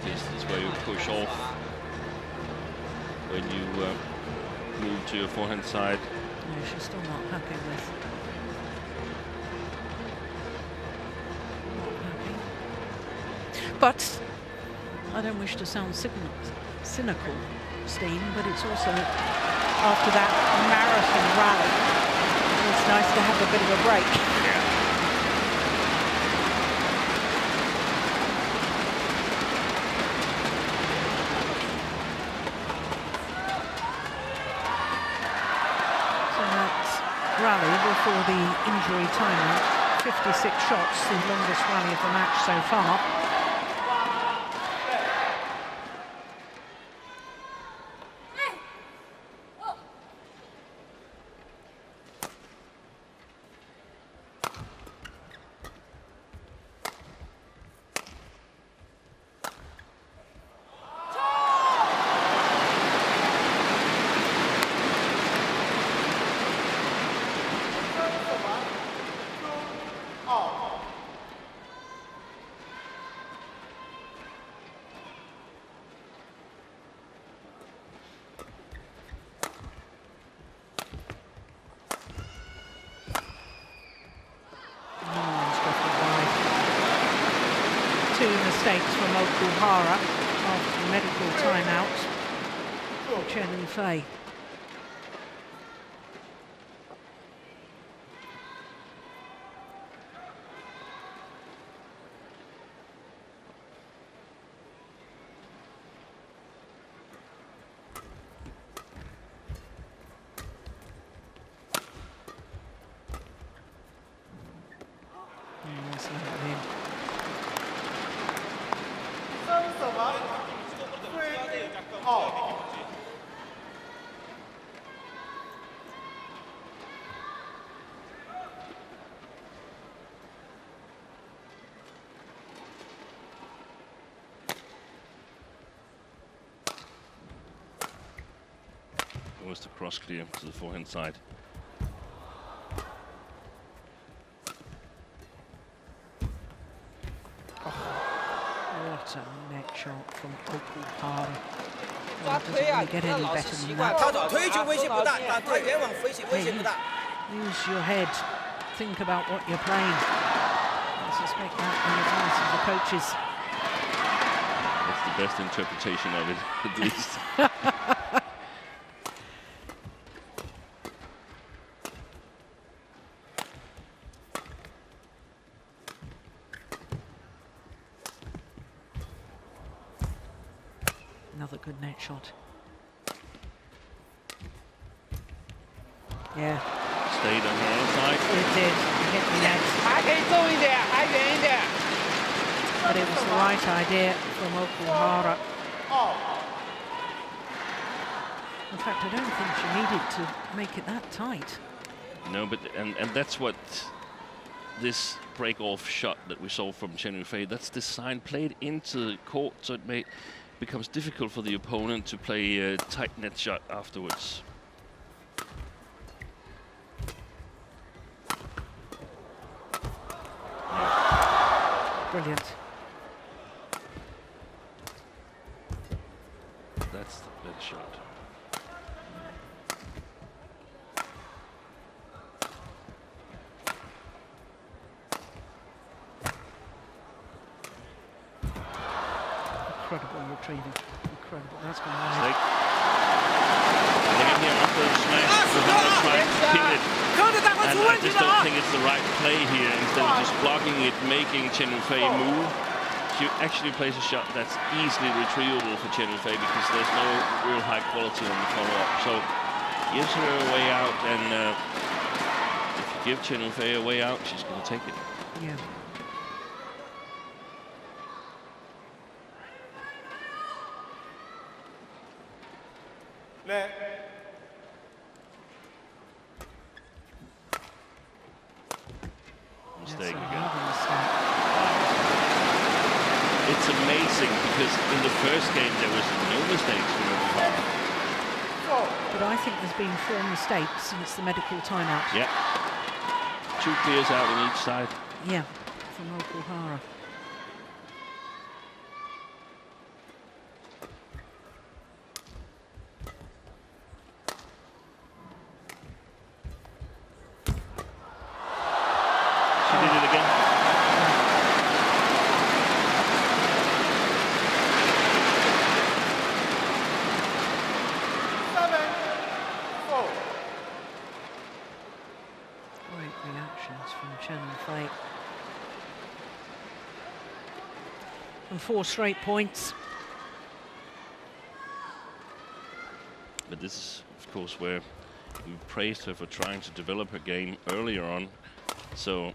because it's where you push off when you move to your forehand side. Yeah, she's still not happy with. Not happy. But I don't wish to sound cynical, Steen, but it's also after that marathon rally, it's nice to have a bit of a break. Rally before the injury timeout, 56 shots, the longest rally of the match so far. Two mistakes from Okuhara after the medical timeout for Chen and Fei. Was the cross clear to the forehand side. What a net shot from Okuhara. Doesn't really get any better than that. Use your head. Think about what you're playing. I suspect that the advice of the coaches. I That's the best interpretation of it, at least. Another good net shot. Yeah. Stayed on her own side. It did. Hit the net. But it was the right idea from Okuhara. In fact, I don't think she needed to make it that tight. No, but and that's what this break-off shot that we saw from Chen Yufei, that's designed, played into the court, so it becomes difficult for the opponent to play a tight net shot afterwards. Brilliant. That's the better shot. Incredible retrieving. Incredible. That's gone wide. Mistake. Again here after the smash, Okuhara tries to pin it. And I just don't think it's the right play here. Instead of just blocking it, making Chen Yufei move, she actually plays a shot that's easily retrievable for Chen Yufei because there's no real high quality on the follow-up. So gives her a way out, and if you give Chen Yufei a way out, she's going to take it. Yeah. Mistake again. Another mistake. It's amazing because in the first game there was no mistakes from Okuhara. But I think there's been 4 mistakes since the medical timeout. Yeah. 2 clears out on each side. Yeah, from Okuhara. She did it again. Great reactions from Chen Yufei. And 4 straight points. But this is, of course, where we praised her for trying to develop her game earlier on. So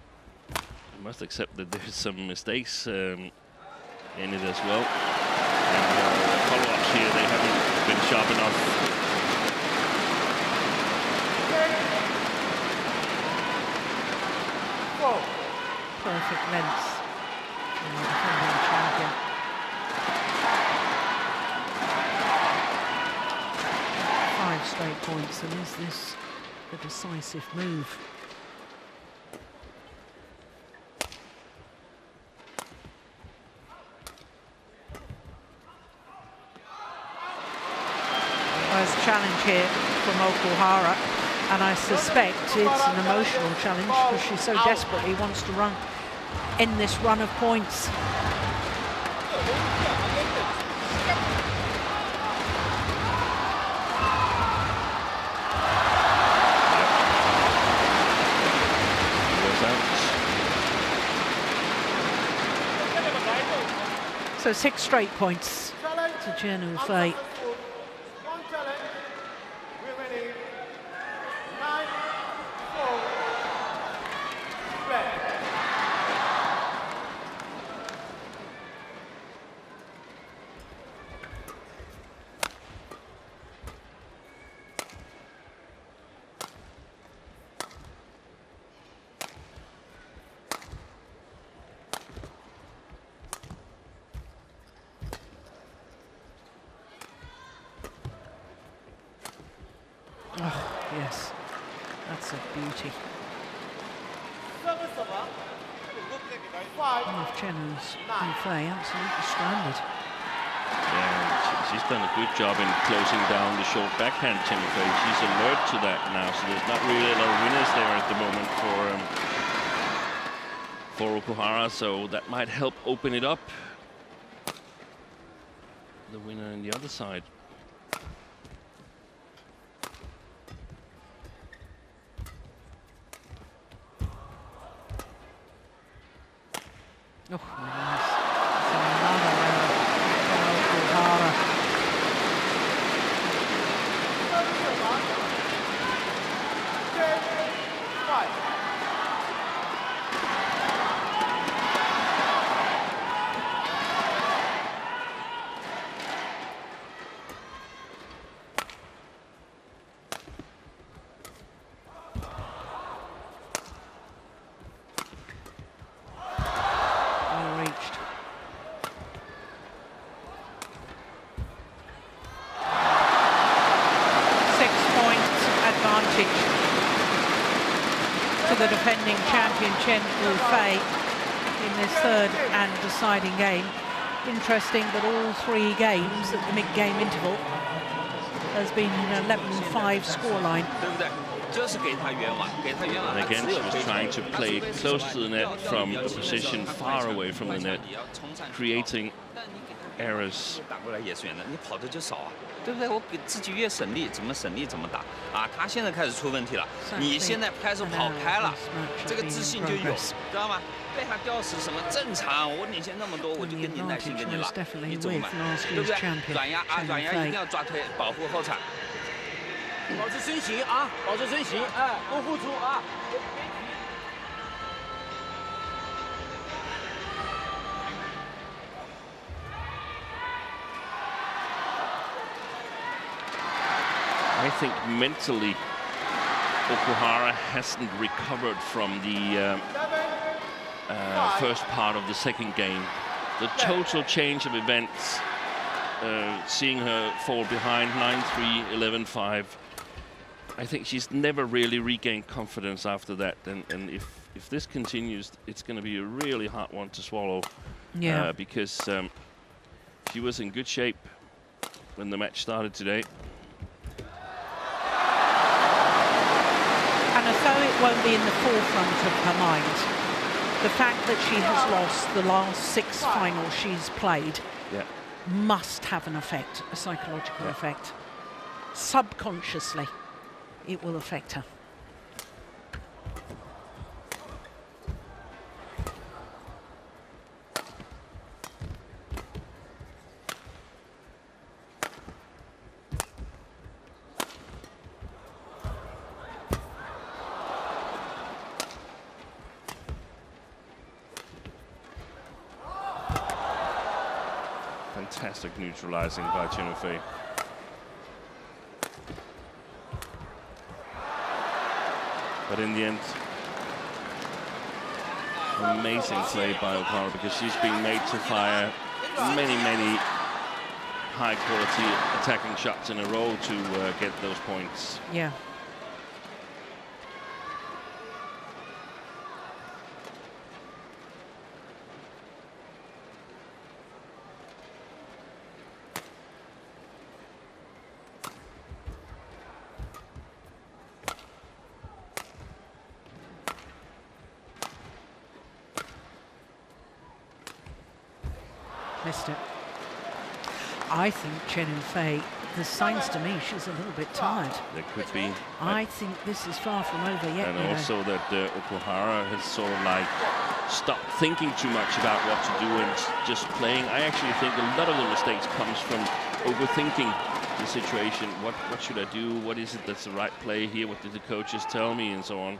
you must accept that there's some mistakes in it as well. And follow-ups here, they haven't been sharp enough. Perfect lengths from the defending champion. Five straight points, and is this the decisive move? There's a challenge here from Okuhara, and I suspect it's an emotional challenge because she so desperately wants to run in this run of points. So 6 straight points to Chen Yufei. Oh, yes, that's a beauty. One of Chen Yufei absolutely stranded. Yeah, she's done a good job in closing down the short backhand, Chen Yufei. She's alert to that now, so there's not really a lot of winners there at the moment for Okuhara, so that might help open it up. the winner on the other side. Oh, nice. So another error from Okuhara. Reached. Advantage to the defending champion Chen Wu-Fei in this third and deciding game. Interesting that all three games at the mid-game interval has been an 11-5 scoreline. And again, she was trying to play close to the net from a position far away from the net, creating errors. 对不对？我给自己越省力，怎么省力怎么打啊！他现在开始出问题了，你现在开始跑开了，这个自信就有，知道吗？被他吊死什么正常？我领先那么多，我就跟你耐心跟你拉，你怎么办？对不对？转压啊，转压一定要抓推，保护后场。保持身形啊，保持身形，哎，多付出啊。 I think mentally, Okuhara hasn't recovered from the first part of the second game. The total change of events, seeing her fall behind 9-3, 11-5. I think she's never really regained confidence after that. And if this continues, it's going to be a really hard one to swallow. Yeah. Because she was in good shape when the match started today. And although it won't be in the forefront of her mind, the fact that she has lost the last 6 finals she's played must have an effect, a psychological effect. Subconsciously, it will affect her. Fantastic neutralizing by Chen Wu-Fei. But in the end, amazing play by Okuhara, because she's been made to fire many high-quality attacking shots in a row to get those points. Yeah. Missed it. I think Chen Wu-Fei, there's signs to me she's a little bit tired. There could be. I think this is far from over yet. And also that Okuhara has sort of like stopped thinking too much about what to do and just playing. I actually think a lot of the mistakes comes from overthinking the situation. What should I do? What is it that's the right play here? What did the coaches tell me? And so on.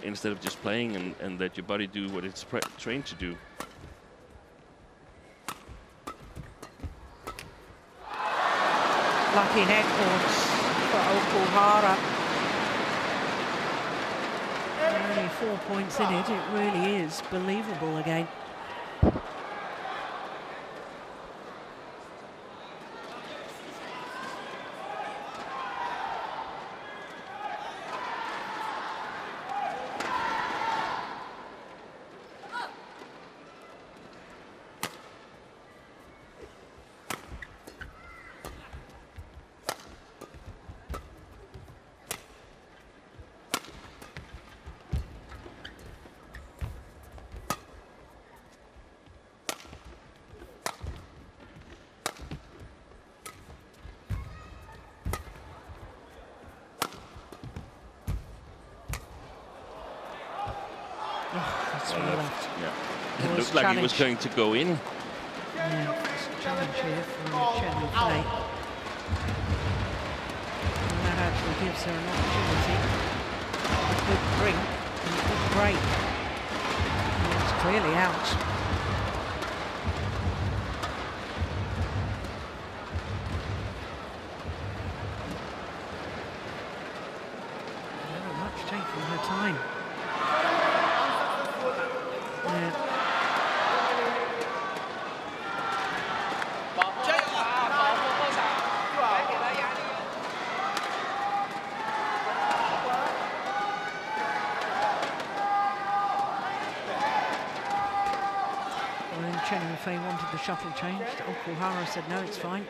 Instead of just playing and let your body do what it's trained to do. Lucky net points for Okuhara. Only 4 points in it. It really is believable again. It looked like he was going to go in. Yeah, it's a challenge here for Chen Yufei. And that actually gives her an opportunity. A good drink and a good break. And it's clearly out. Very much taking her time. Yeah. Chen Yufei wanted the shuttle changed. Okuhara said no, it's fine.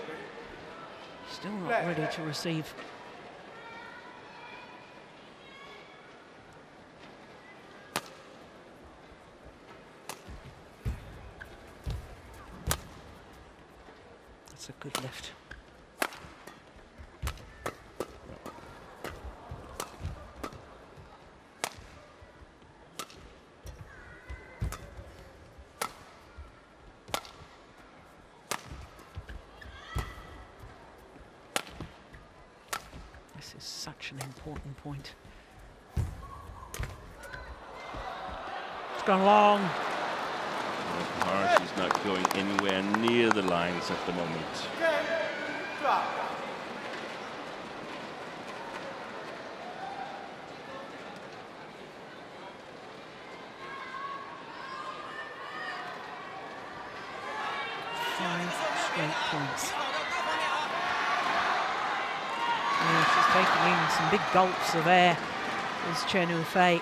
Still not ready to receive. That's a good lift. This is such an important point. It's gone long. Okuhara, she's not going anywhere near the lines at the moment. Five straight points. Yeah, she's taking in some big gulps of air, is Chen Yufei.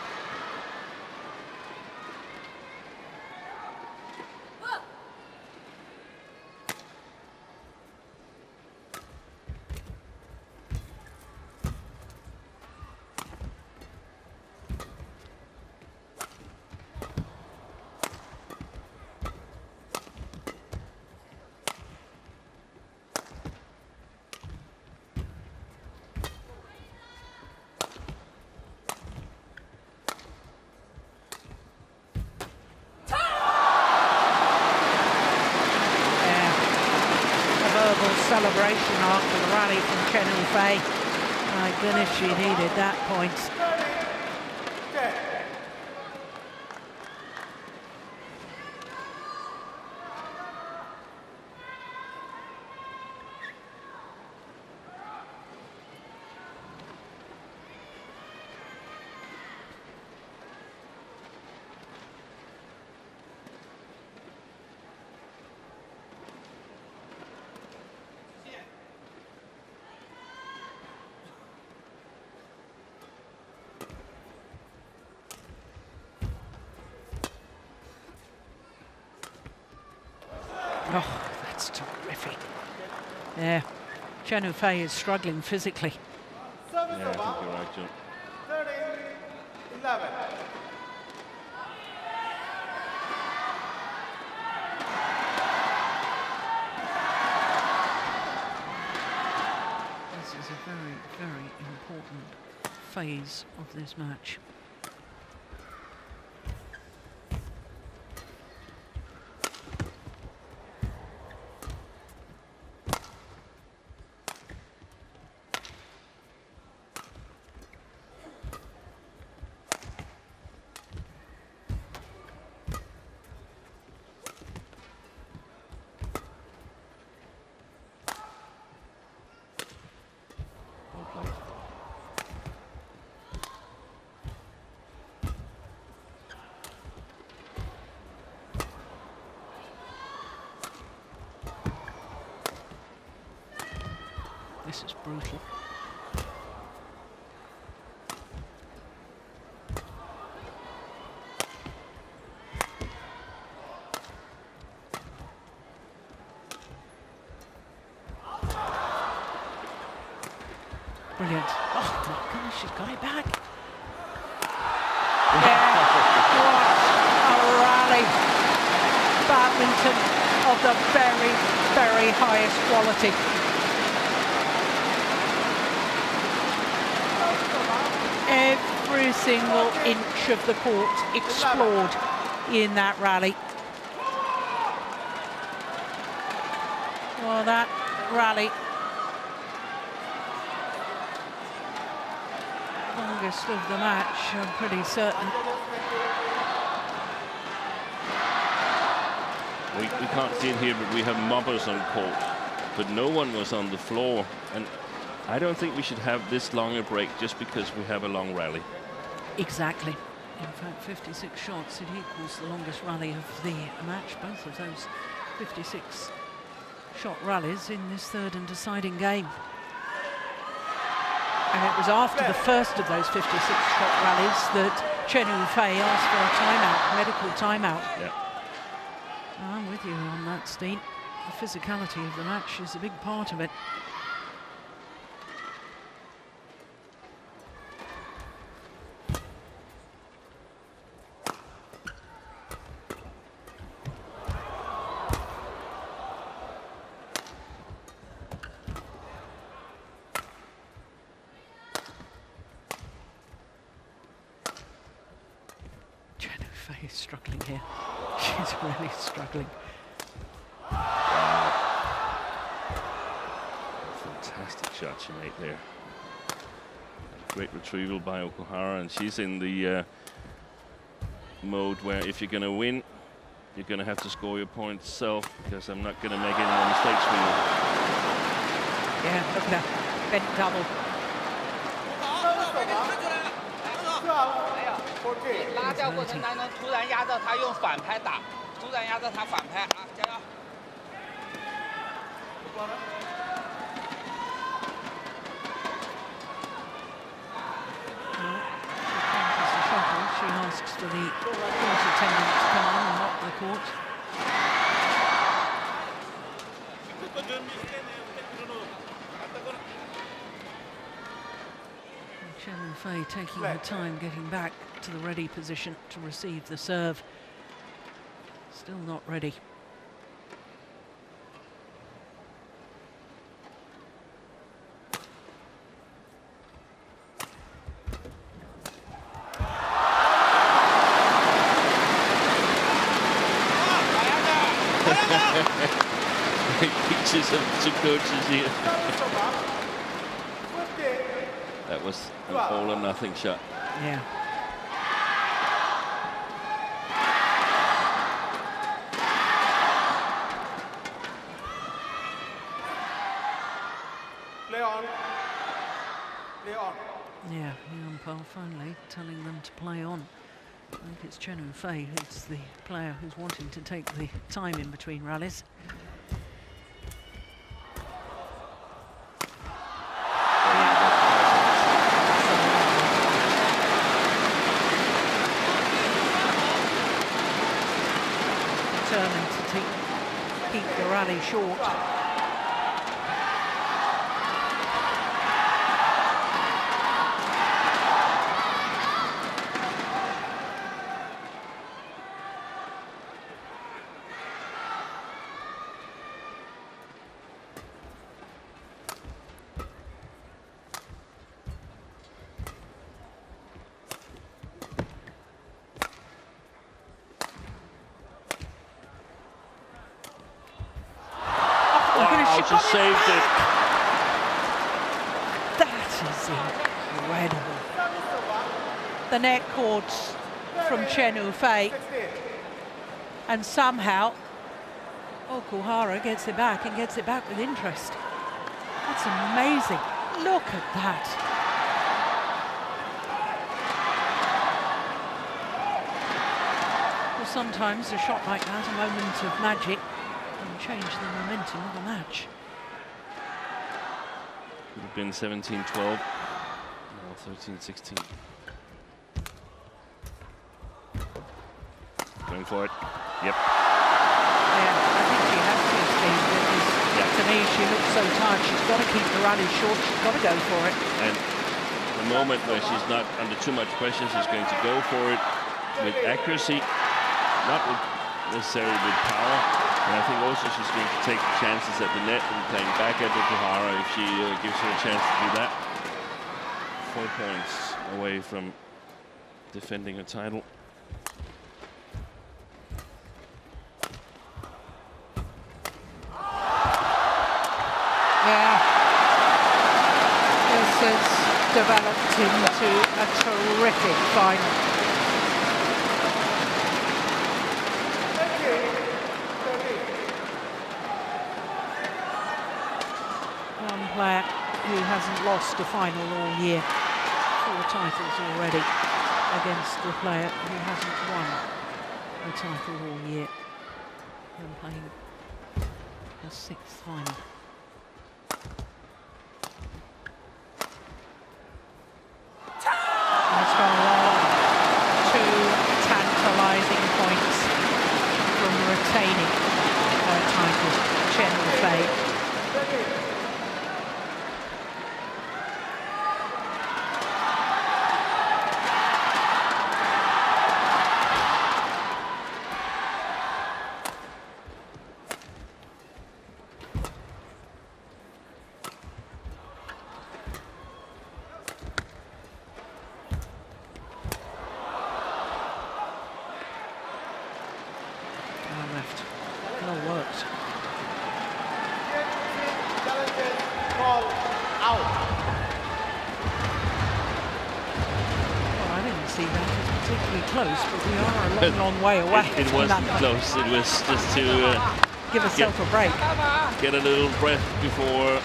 Celebration after the rally from Chen Yufei. My goodness, she needed that point. Oh, that's terrific. Yeah, Chen Yufei is struggling physically. Yeah, I think you're right, John. 30-11. This is a very, very important phase of this match. This is brutal. Brilliant. Oh my goodness, she's got it back. Yeah. What a rally. Badminton of the very, very highest quality. Every single inch of the court explored in that rally. Oh, that rally. Longest of the match, I'm pretty certain. We can't see it here, but we have mobbers on court. But no one was on the floor. And I don't think we should have this long a break just because we have a long rally. Exactly. In fact, 56 shots, it equals the longest rally of the match. Both of those 56 shot rallies in this third and deciding game. And it was after the first of those 56 shot rallies that Chen Yufei asked for a timeout, medical timeout. Yeah. I'm with you on that, Steen. The physicality of the match is a big part of it. Is struggling here. She's really struggling. Fantastic shot she made there. Great retrieval by Okuhara, and she's in the mode where if you're going to win, you're going to have to score your points self, because I'm not going to make any more mistakes for you. Yeah, look at that bent double. 拉掉过程当中，突然压到他用反拍打，突然压到他反拍啊，加油！ She asks for the court attendant to come on and lock the court. Chen Yufei taking her time getting back to the ready position to receive the serve. Still not ready. Pictures of two coaches here. That was an all or nothing shot. Yeah. Play on. Play on. Yeah, the umpire finally telling them to play on. I think it's Chen Yufei who's the player who's wanting to take the time in between rallies. Determined to keep the rally short. She saved it. That is incredible. The net court from Chen Yufei, and somehow Okuhara gets it back and gets it back with interest. That's amazing. Look at that. Well, sometimes a shot like that, a moment of magic, can change the momentum of the match. Could have been 17-12, now 13-16. Going for it. Yep. Yeah, I think she has to, Steve, because to me she looks so tired. She's got to keep the rally short, she's got to go for it. And the moment where she's not under too much pressure, she's going to go for it with accuracy, not necessarily with power. And I think also she's going to take chances at the net and playing back at Okuhara if she gives her a chance to do that. 4 points away from defending a title. has developed into a terrific final. One player who hasn't lost a final all year, 4 titles already, against the player who hasn't won a title all year and playing a 6th final. That's gone long. 2 tantalising points from retaining her title, Chen Yufei. Long way away. It wasn't close. It was just to give herself a break. Get a little breath before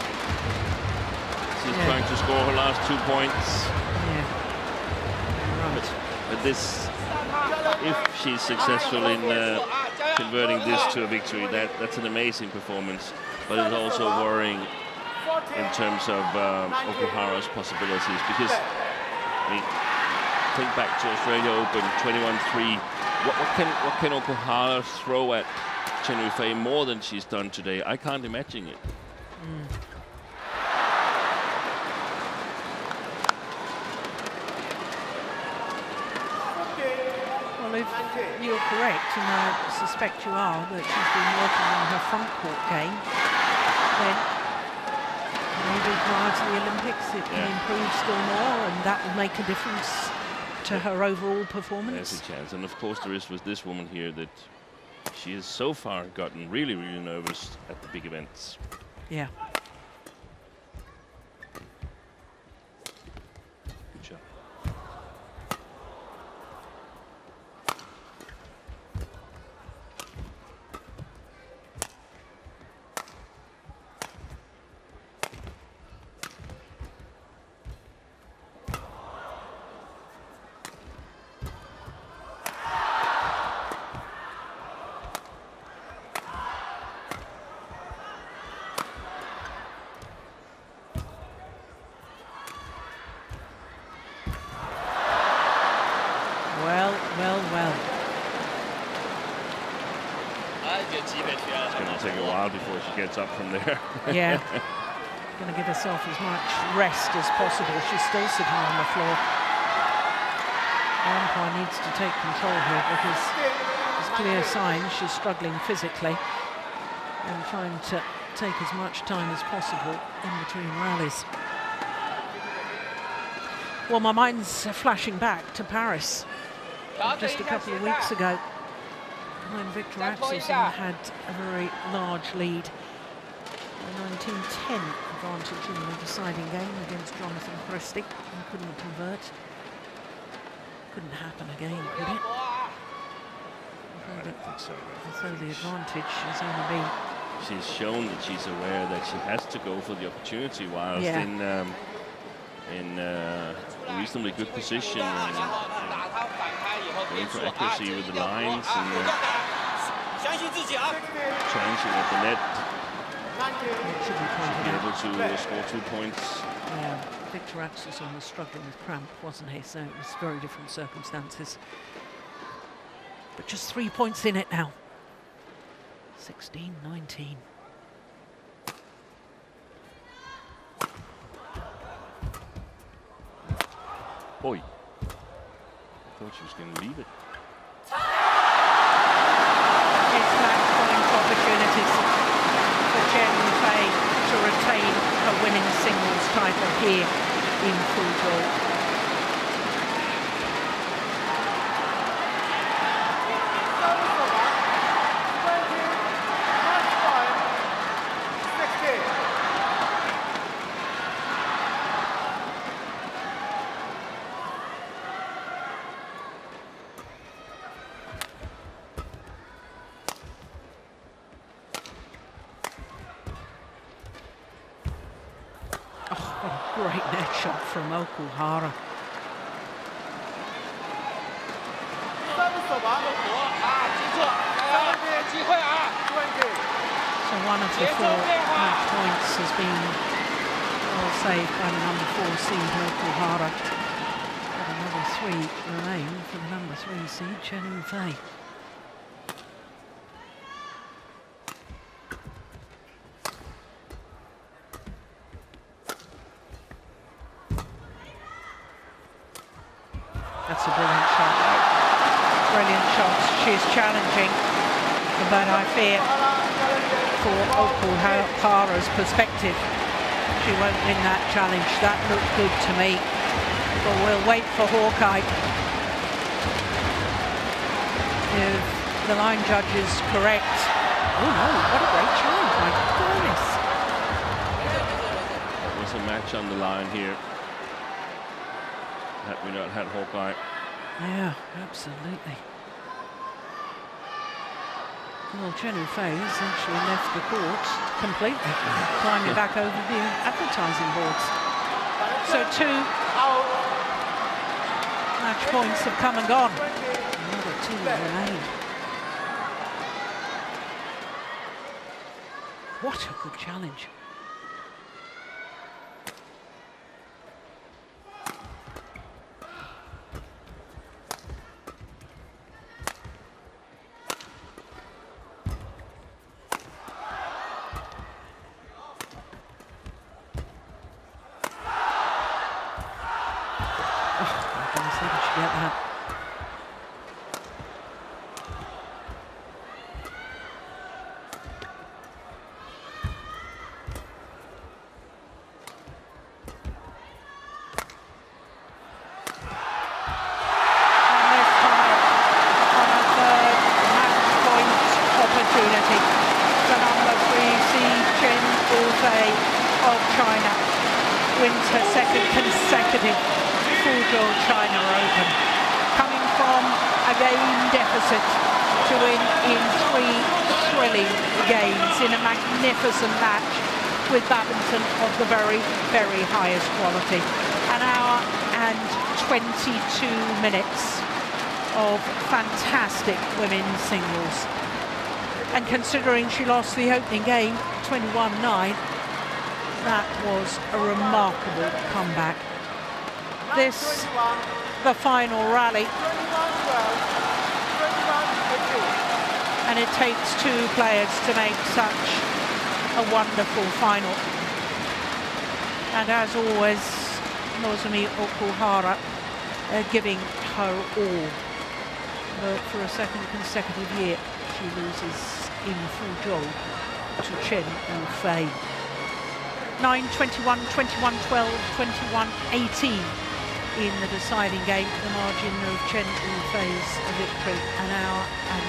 she's trying to score her last 2 points. Yeah. Right. But this, if she's successful in converting this to a victory, that's an amazing performance. But it's also worrying in terms of Okuhara's possibilities, because I mean, think back to Australia Open 21-3. What can Okuhara throw at Chen Yufei more than she's done today? I can't imagine it. Well, if you're correct, and I suspect you are, that she's been working on her front court game, then maybe prior to the Olympics it can improve still more, and that will make a difference to her overall performance. There's a chance, and of course there is with this woman here that she has so far gotten really, really nervous at the big events. Yeah. Good job. It's going to take a while before she gets up from there. Yeah. Going to give herself as much rest as possible. She's still sitting on the floor. Umpire needs to take control here, because there's clear signs she's struggling physically and trying to take as much time as possible in between rallies. Well, my mind's flashing back to Paris just a couple of weeks ago, when Victor Axelsen had a very large lead, a 19-10 advantage in the deciding game against Jonathan Christie, and couldn't convert. Couldn't happen again, could it? I don't think so. So the advantage is only been... She's shown that she's aware that she has to go for the opportunity, whilst in a reasonably good position, and going for accuracy with the lines and challenging at the net. Should be able to score 2 points. Yeah, Victor Axelsen was struggling with cramp, wasn't he? So it was very different circumstances. But just 3 points in it now. 16-19. Boy, I thought she was going to leave it. It's match point opportunities for Chen Yufei to retain her winning singles title here in Fuzhou. Great net shot from Okuhara. So one of the 4 match points has been well saved by the number 4 seed Okuhara. But another 3 remain for the number 3 seed CHEN. That's a brilliant shot. Brilliant shots. She's challenging, but I fear for Okuhara's perspective, she won't win that challenge. That looked good to me, but we'll wait for Hawkeye. If the line judge is correct. Oh no, what a great challenge, my goodness. That was a match on the line here. Had we not had Hawkeye. Yeah, absolutely. Well, CHEN essentially left the court completely, climbing back over the advertising boards. So 2 match points have come and gone. Another 2 remain. What a good challenge. Of China wins her 2nd consecutive Fuzhou China Open, coming from a game deficit to win in 3 thrilling games in a magnificent match with badminton of the very, very highest quality. An hour and 22 minutes of fantastic women's singles. And considering she lost the opening game 21-9, that was a remarkable comeback. This, the final rally. And it takes 2 players to make such a wonderful final. And as always, Nozomi Okuhara giving her all. But for a 2nd consecutive year, she loses in Fuzhou to CHEN. 9-21, 21-12, 21-18 in the deciding game. The margin of CHEN Yufei's victory, an hour and